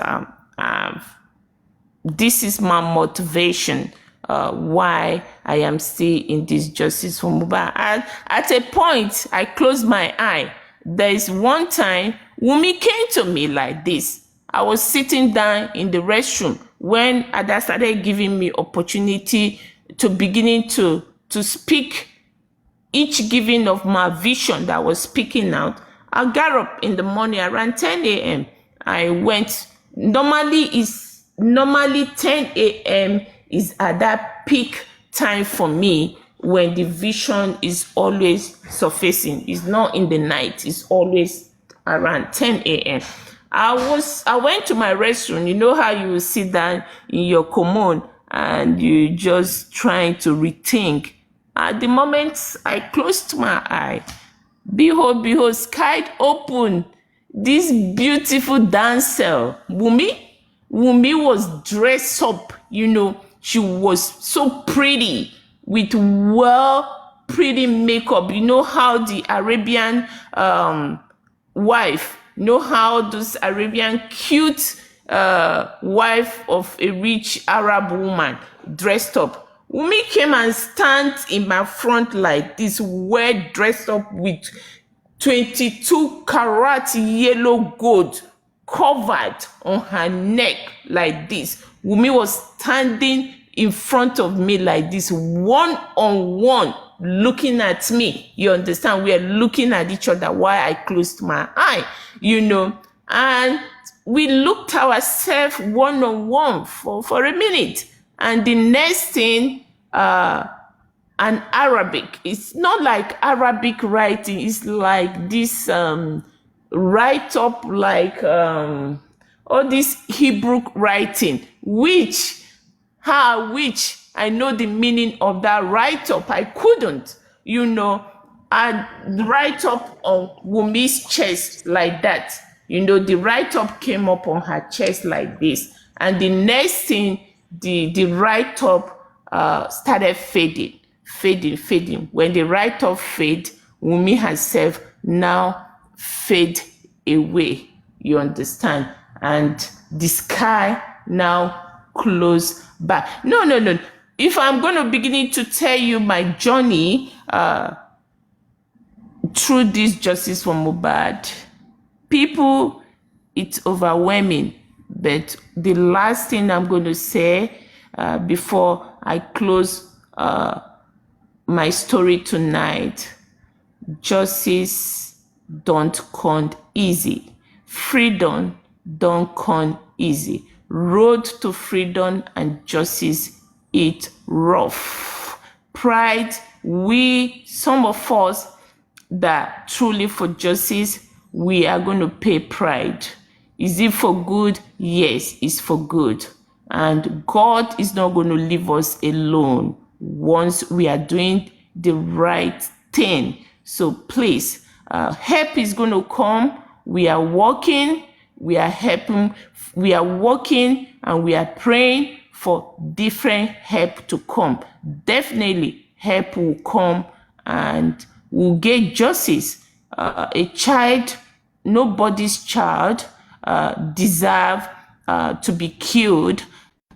this is my motivation why I am still in this justice for mohbad. At a point, I closed my eye. There is one time Wunmi came to me like this. I was sitting down in the restroom when Ada started giving me opportunity to beginning to speak, each giving of my vision that was speaking out. I got up in the morning around 10 a.m. I went. Normally 10 a.m. is at that peak time for me when the vision is always surfacing. It's not in the night. It's always around 10 a.m. I went to my restroom. You know how you sit down in your commode and you just trying to rethink. At the moment I closed my eye, behold, sky open. This beautiful dancer, Wunmi was dressed up, she was so pretty with pretty makeup. You know how the Arabian wife, how those Arabian cute wife of a rich Arab woman dressed up. Wunmi came and stand in my front like this, well dressed up with 22 karat yellow gold covered on her neck like this. Wunmi was standing in front of me like this, one-on-one, looking at me. You understand? We are looking at each other while I closed my eye, and we looked ourselves one-on-one for a minute. And the next thing, an Arabic, it's not like Arabic writing, it's like this write up, like all this Hebrew writing, which I know the meaning of that write up. I couldn't, I write up on Wunmi's chest like that. The write up came up on her chest like this, and the next thing, the write up started fading. When the write up fade, Wunmi herself now fade away. You understand? And the sky now close back. No. If I'm going to begin to tell you my journey through this justice for mohbad, people, it's overwhelming. But the last thing I'm going to say before I close my story tonight: justice don't come easy. Freedom don't come easy. Road to freedom and justice, it rough. Pride, some of us that truly for justice, we are going to pay pride. Is it for good? Yes, it's for good. And God is not going to leave us alone once we are doing the right thing. So please, help is going to come. We are working, we are helping, we are working, and we are praying for different help to come. Definitely help will come and we'll get justice. A child, nobody's child deserve to be killed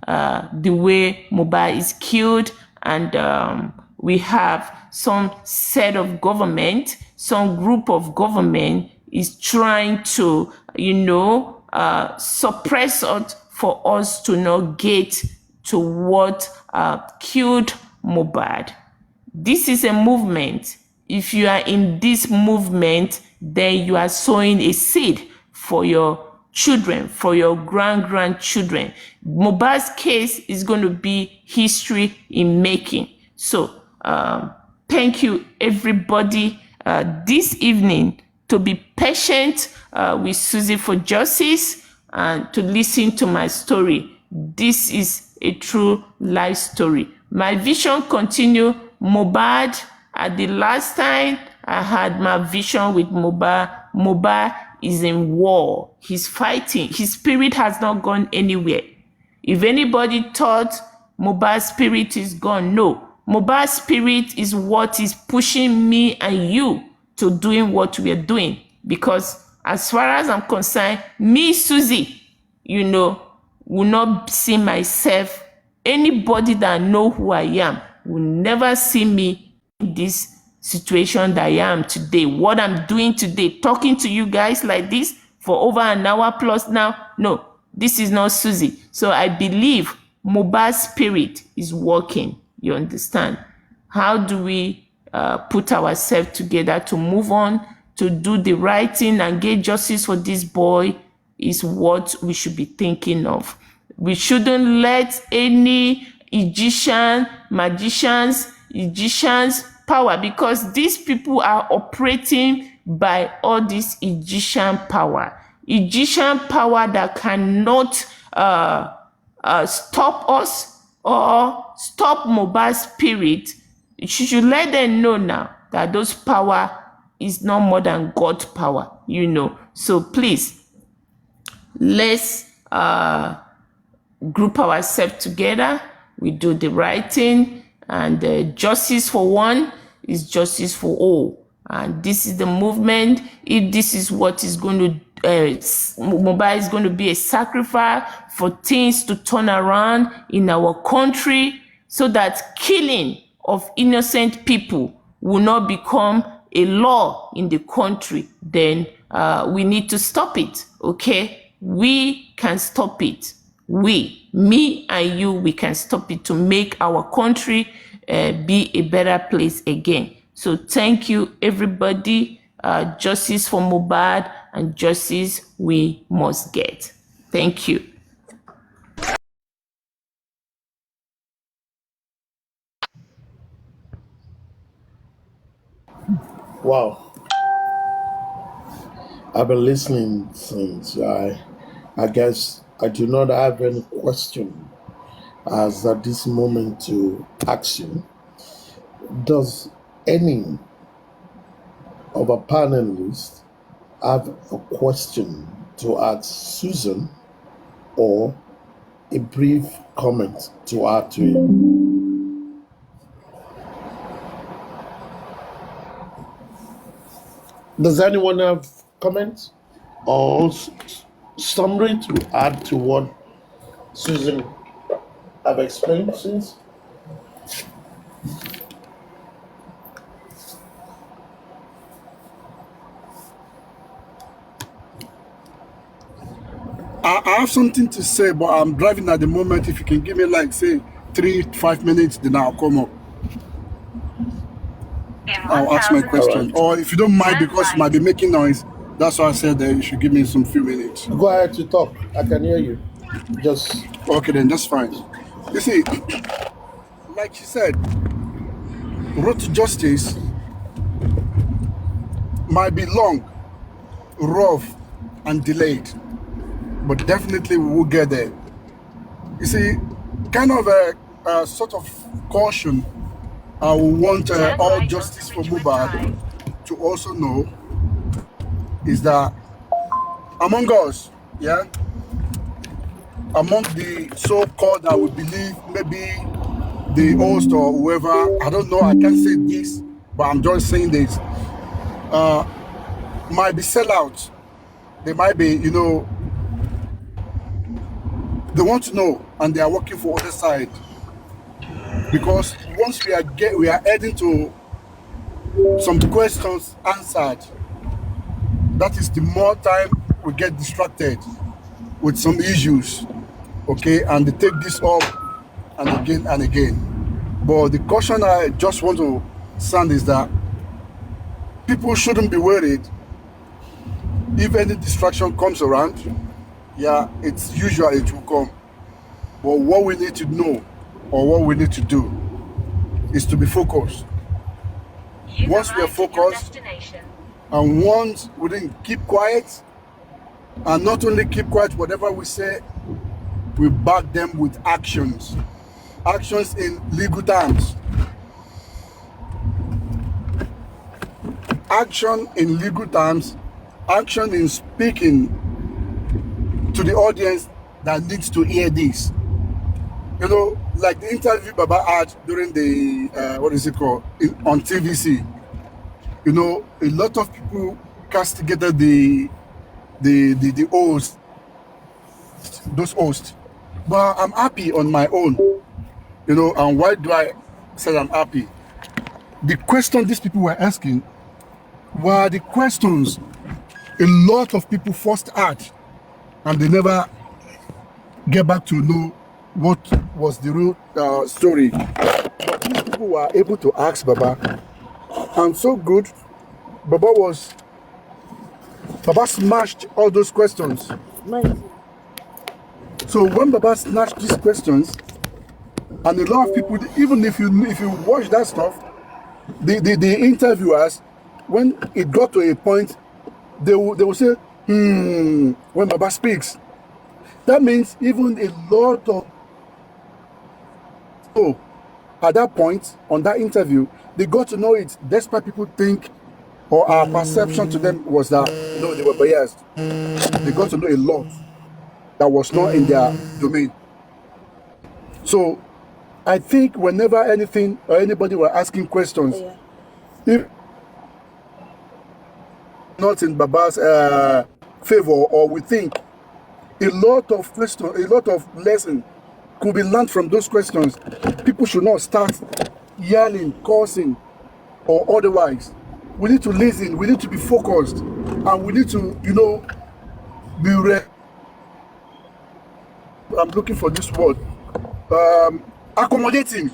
the way mohbad is killed. And we have some set of government, some group of government is trying to, suppress us for us to not get to what killed mohbad. This is a movement. If you are in this movement, then you are sowing a seed for your children, for your grandchildren. Mohbad's case is going to be history in making. So thank you everybody this evening to be patient with Susie for Justice and to listen to my story. This is a true life story. My vision continue. Mohbad, at the last time I had my vision with Mohbad is in war. He's fighting. His spirit has not gone anywhere. If anybody thought Mohbad's spirit is gone, no. Mohbad's spirit is what is pushing me and you to doing what we are doing. Because as far as I'm concerned, me, Susie, will not see myself. Anybody that know who I am will never see me in this situation that I am today. What I'm doing today, talking to you guys like this for over an hour plus now. No, this is not Susie. So I believe Mohbad's spirit is working. You understand? How do we put ourselves together to move on, to do the right thing and get justice for this boy is what we should be thinking of. We shouldn't let any magicians power, because these people are operating by all this Egyptian power that cannot stop us or stop Mohbad's spirit. You should let them know now that those power is no more than God's power, So please, let's group ourselves together. We do the right thing, and justice for one is justice for all. And this is the movement. If this is what is going to Mohbad is going to be a sacrifice for things to turn around in our country, so that killing of innocent people will not become a law in the country, then we need to stop it. Okay, we can stop it. Me and you, we can stop it to make our country be a better place again. So thank you everybody. Justice for Mohbad, and justice we must get. Thank you. Wow. I've been listening since. I guess I do not have any question as at this moment to ask you. Does any of our panelists have a question to ask Susan or a brief comment to add to it? Does anyone have comments or summary to add to what Susan have explained since? I have something to say, but I'm driving at the moment. If you can give me like say 3-5 minutes, then I'll come up. I'll ask my question. Right. Or if you don't mind, because it might be making noise, that's why I said that you should give me some few minutes. Go ahead to talk. I can hear you. Just okay, then that's fine. You see, like she said, road to justice might be long, rough and delayed, but definitely we will get there. You see, kind of a sort of caution I will want all justice for Mohbad to also know is that among us, yeah, among the so-called that we believe maybe the host or whoever, I don't know, I can't say this, but I'm just saying this, might be sellouts. They might be, you know, they want to know and they are working for other side. Because once we are heading to some questions answered, that is the more time we get distracted with some issues, okay, and they take this up and again and again. But the caution I just want to sound is that people shouldn't be worried if any distraction comes around. Yeah, it's usual, it will come. But what we need to know or what we need to do is to be focused. Once we are focused and once we didn't keep quiet, and not only keep quiet, whatever we say, we back them with actions. Actions in legal terms. Action in legal terms, action in speaking to the audience that needs to hear this. You know, like the interview Baba had during the, what is it called, on TVC. You know, a lot of people castigated the host, those hosts. But I'm happy on my own. You know, and why do I say I'm happy? The question these people were asking were the questions a lot of people first had, and they never get back to know what was the real story. But these people were able to ask Baba, and so good, Baba smashed all those questions. So when Baba snatched these questions, and a lot of people, even if you watch that stuff, the interviewers, when it got to a point, they will say, when Baba speaks. That means even a lot of people at that point on that interview, they got to know it, despite people think or our perception to them was that no, they were biased. They got to know a lot that was not in their domain. So I think whenever anything or anybody were asking questions, if not in Baba's favor, or we think a lot of questions, a lot of lesson could be learned from those questions, people should not start yelling, cursing, or otherwise. We need to listen, we need to be focused, and we need to, you know, be I'm looking for this word. Accommodating.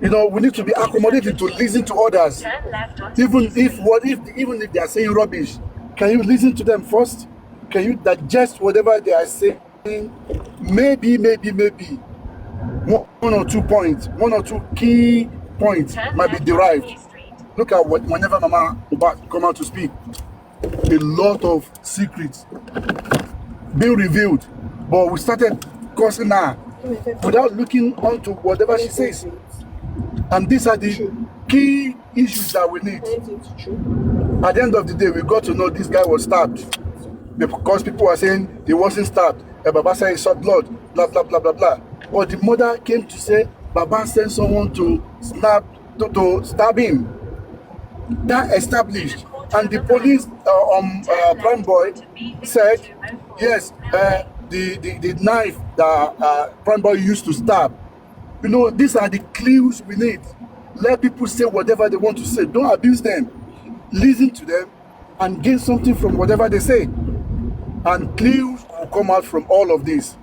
You know, we need to be accommodating to listen to others. Even if they are saying rubbish, can you listen to them first? Can you digest whatever they are saying? Maybe one or two points, one or two key points might be derived. Look at whenever Mama Mohbad come out to speak, a lot of secrets being revealed, but we started cursing her without looking onto whatever she says. And these are the key issues that we need. At the end of the day, we got to know this guy was stabbed, because people were saying he wasn't stabbed. Baba said he saw blood, blah blah blah blah blah. But the mother came to say Baba sent someone to stab him. That established, and the police Prime Boy said yes, the knife that Prime Boy used to stab. You know, these are the clues we need. Let people say whatever they want to say. Don't abuse them. Listen to them and gain something from whatever they say. And clues will come out from all of this.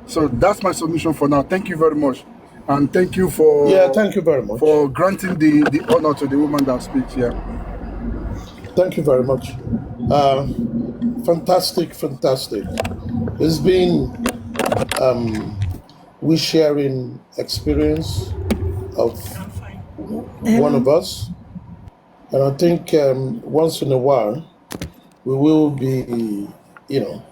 So that's my submission for now. Thank you very much. And thank you for thank you very much for granting the honor to the woman that speaks. Yeah. Thank you very much. Fantastic. It's been we sharing experience of one of us. And I think once in a while, we will be, you know,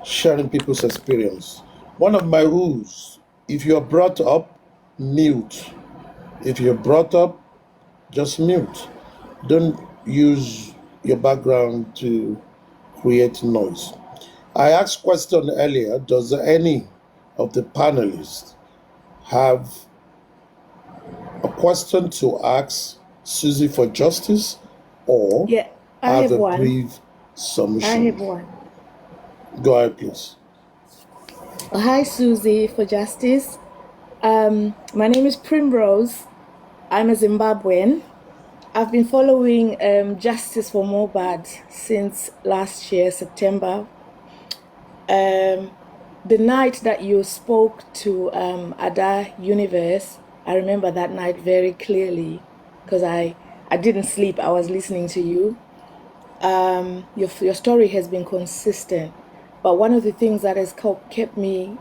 sharing people's experience. One of my rules, if you're brought up, mute. If you're brought up, just mute. Don't use your background to create noise. I asked question earlier, does any of the panelists have a question to ask Susie for justice or Yeah, I have have a one. brief I submission? have one. Go ahead, please. Hi, Susie for Justice. My name is Primrose. I'm a Zimbabwean. I've been following Justice for mohbad since last year, September. The night that you spoke to Ada Universe, I remember that night very clearly because I didn't sleep. I was listening to you. Your story has been consistent, but one of the things that has kept me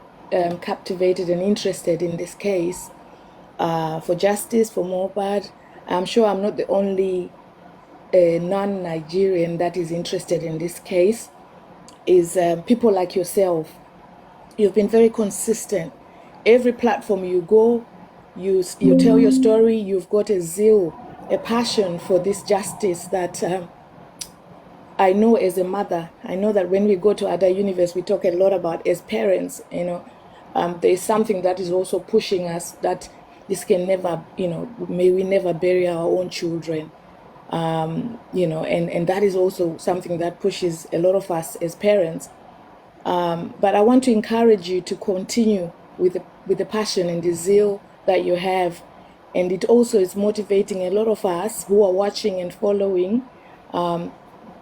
captivated and interested in this case for justice for mohbad. I'm sure I'm not the only non-Nigerian that is interested in this case. Is people like yourself. You've been very consistent. Every platform you go, you tell your story. You've got a zeal, a passion for this justice that I know as a mother. I know that when we go to other universe, we talk a lot about as parents. There is something that is also pushing us that this can never, may we never bury our own children. And that is also something that pushes a lot of us as parents. But I want to encourage you to continue with the passion and the zeal that you have. And it also is motivating a lot of us who are watching and following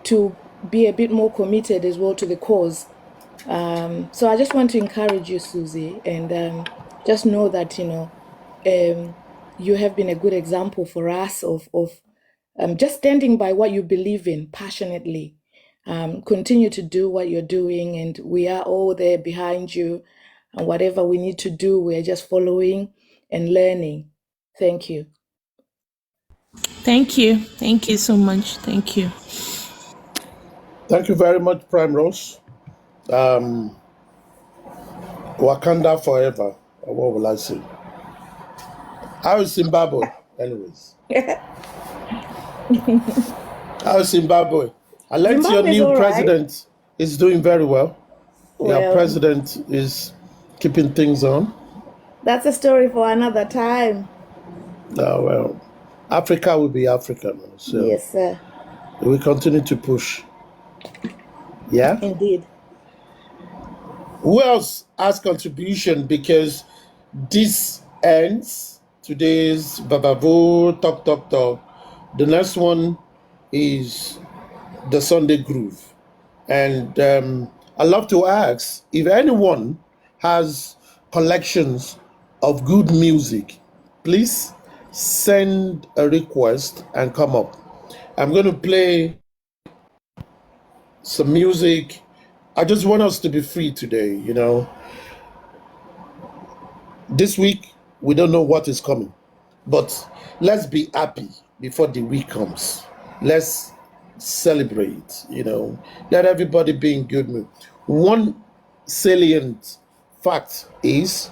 to be a bit more committed as well to the cause. So I just want to encourage you, Susie, and just know that you have been a good example for us of just standing by what you believe in passionately. Continue to do what you're doing, and we are all there behind you. And whatever we need to do, we're just following and learning. Thank you. Thank you. Thank you so much. Thank you. Thank you very much, Primrose. Um, Wakanda forever. Or what will I say? How is Zimbabwe? Anyways, how is Zimbabwe? I learned your Zimbabwe is new all right. president is doing very well. Your Well, president is keeping things on. that's a story for another time. Well, Africa will be Africa now. So Yes, sir. we continue to push. Yeah? Indeed. Who else has contribution? Because this ends today's Bababo Talk Talk Talk. The next one is the Sunday Groove. And I love to ask if anyone has collections of good music, please send a request and come up. I'm going to play some music. I just want us to be free today, This week, we don't know what is coming, but let's be happy before the week comes. Let's celebrate, let everybody be in good mood. One salient fact is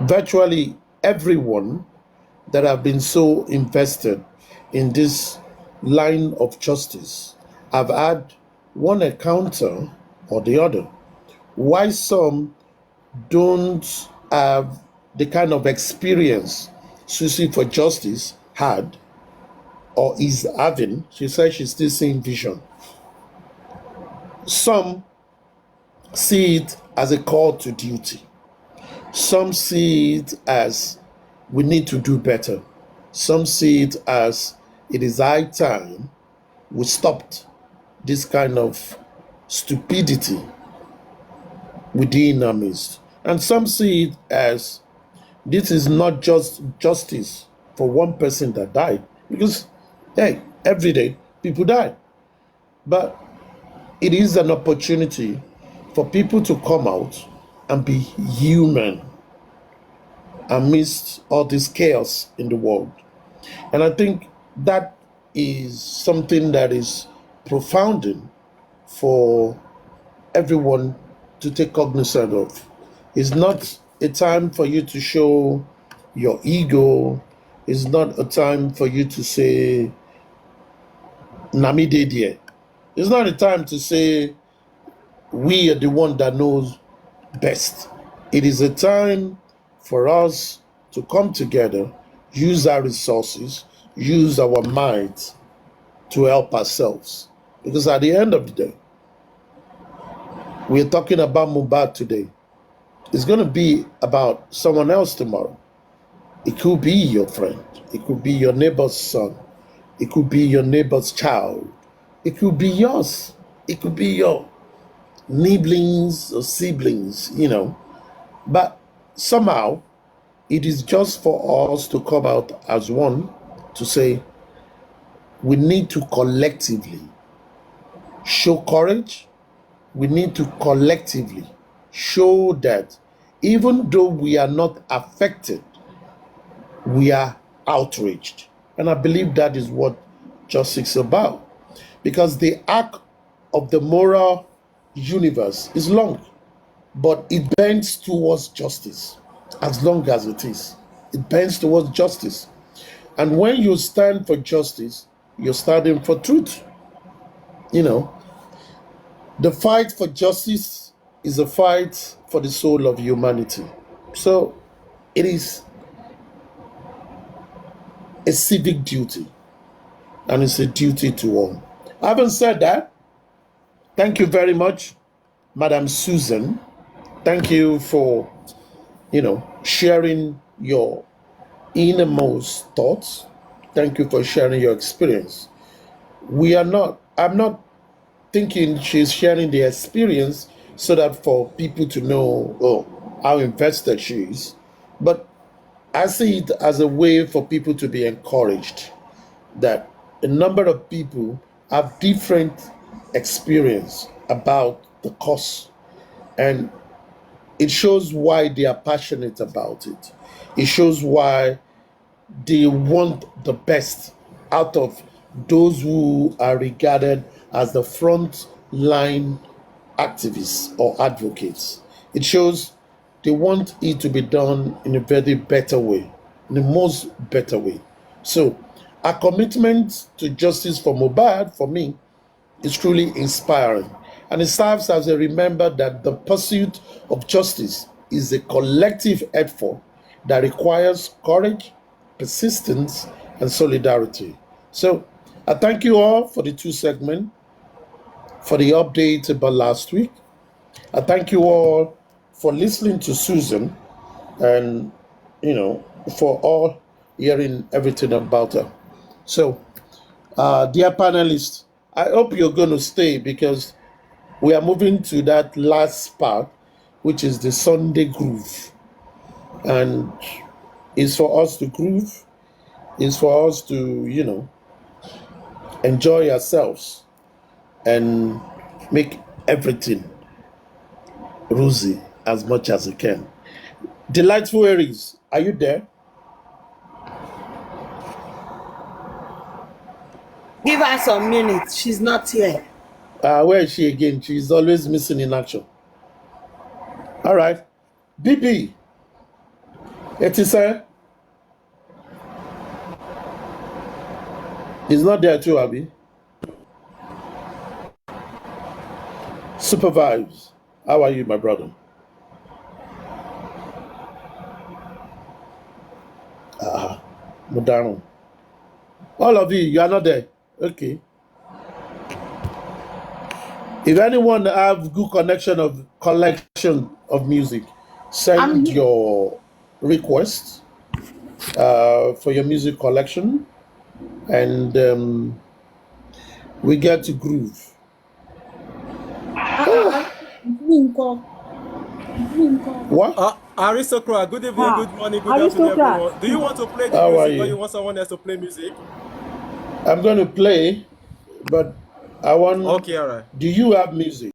virtually everyone that have been so invested in this line of justice have had one encounter or the other. Why some don't have the kind of experience Susie for Justice had or is having. She said she's still seeing vision. Some see it as a call to duty. Some see it as we need to do better. Some see it as it is high time we stopped this kind of stupidity within our midst. And some see it as this is not just justice for one person that died, because, hey, every day people die. But it is an opportunity for people to come out and be human amidst all this chaos in the world. And I think that is something that is profounding for everyone to take cognizance of. It's not a time for you to show your ego. It's not a time for you to say, Nami Dedie. It's not a time to say, we are the one that knows best. It is a time for us to come together, use our resources, use our minds to help ourselves. Because at the end of the day, we're talking about mohbad today. It's going to be about someone else tomorrow. It could be your friend. It could be your neighbor's son. It could be your neighbor's child. It could be yours. It could be your nibblings or siblings, But somehow, it is just for us to come out as one to say, we need to collectively show courage. We need to collectively show that even though we are not affected, we are outraged. And I believe that is what justice is about. Because the arc of the moral universe is long, but it bends towards justice. As long as it is, it bends towards justice. And when you stand for justice, you're standing for truth. The fight for justice is a fight for the soul of humanity. So it is a civic duty, and it's a duty to all. Having said that, thank you very much, Madam Susan. Thank you for, sharing your innermost thoughts. Thank you for sharing your experience. I'm not thinking she's sharing the experience so that for people to know, how invested she is. But I see it as a way for people to be encouraged that a number of people have different experience about the cause, and it shows why they are passionate about it. It shows why they want the best out of those who are regarded as the front line activists or advocates. It shows they want it to be done in a very better way, in the most better way. So, our commitment to justice for mohbad, for me, is truly inspiring. And it serves as a reminder that the pursuit of justice is a collective effort that requires courage, persistence, and solidarity. So, I thank you all for the 2 segments, for the update about last week. I thank you all for listening to Susan and, for all hearing everything about her. So, dear panelists, I hope you're going to stay because we are moving to that last part, which is the Sunday groove. And it's for us to groove, it's for us to, enjoy ourselves and make everything rosy as much as we can. Delightful Aries, are you there? Give her some minutes. She's not here. Where is she again? She's always missing in action. All right. BB, Etisa is not there too, Abby. Super Vibes, how are you, my brother? Modano. All of you are not there. Okay. If anyone have good collection of music, send your request for your music collection, and we get to groove. What? Aristocrat, good evening, good morning, good afternoon, everyone. Do you want to play the music or you want someone else to play music? I'm going to play, but I want... Okay, all right. Do you have music?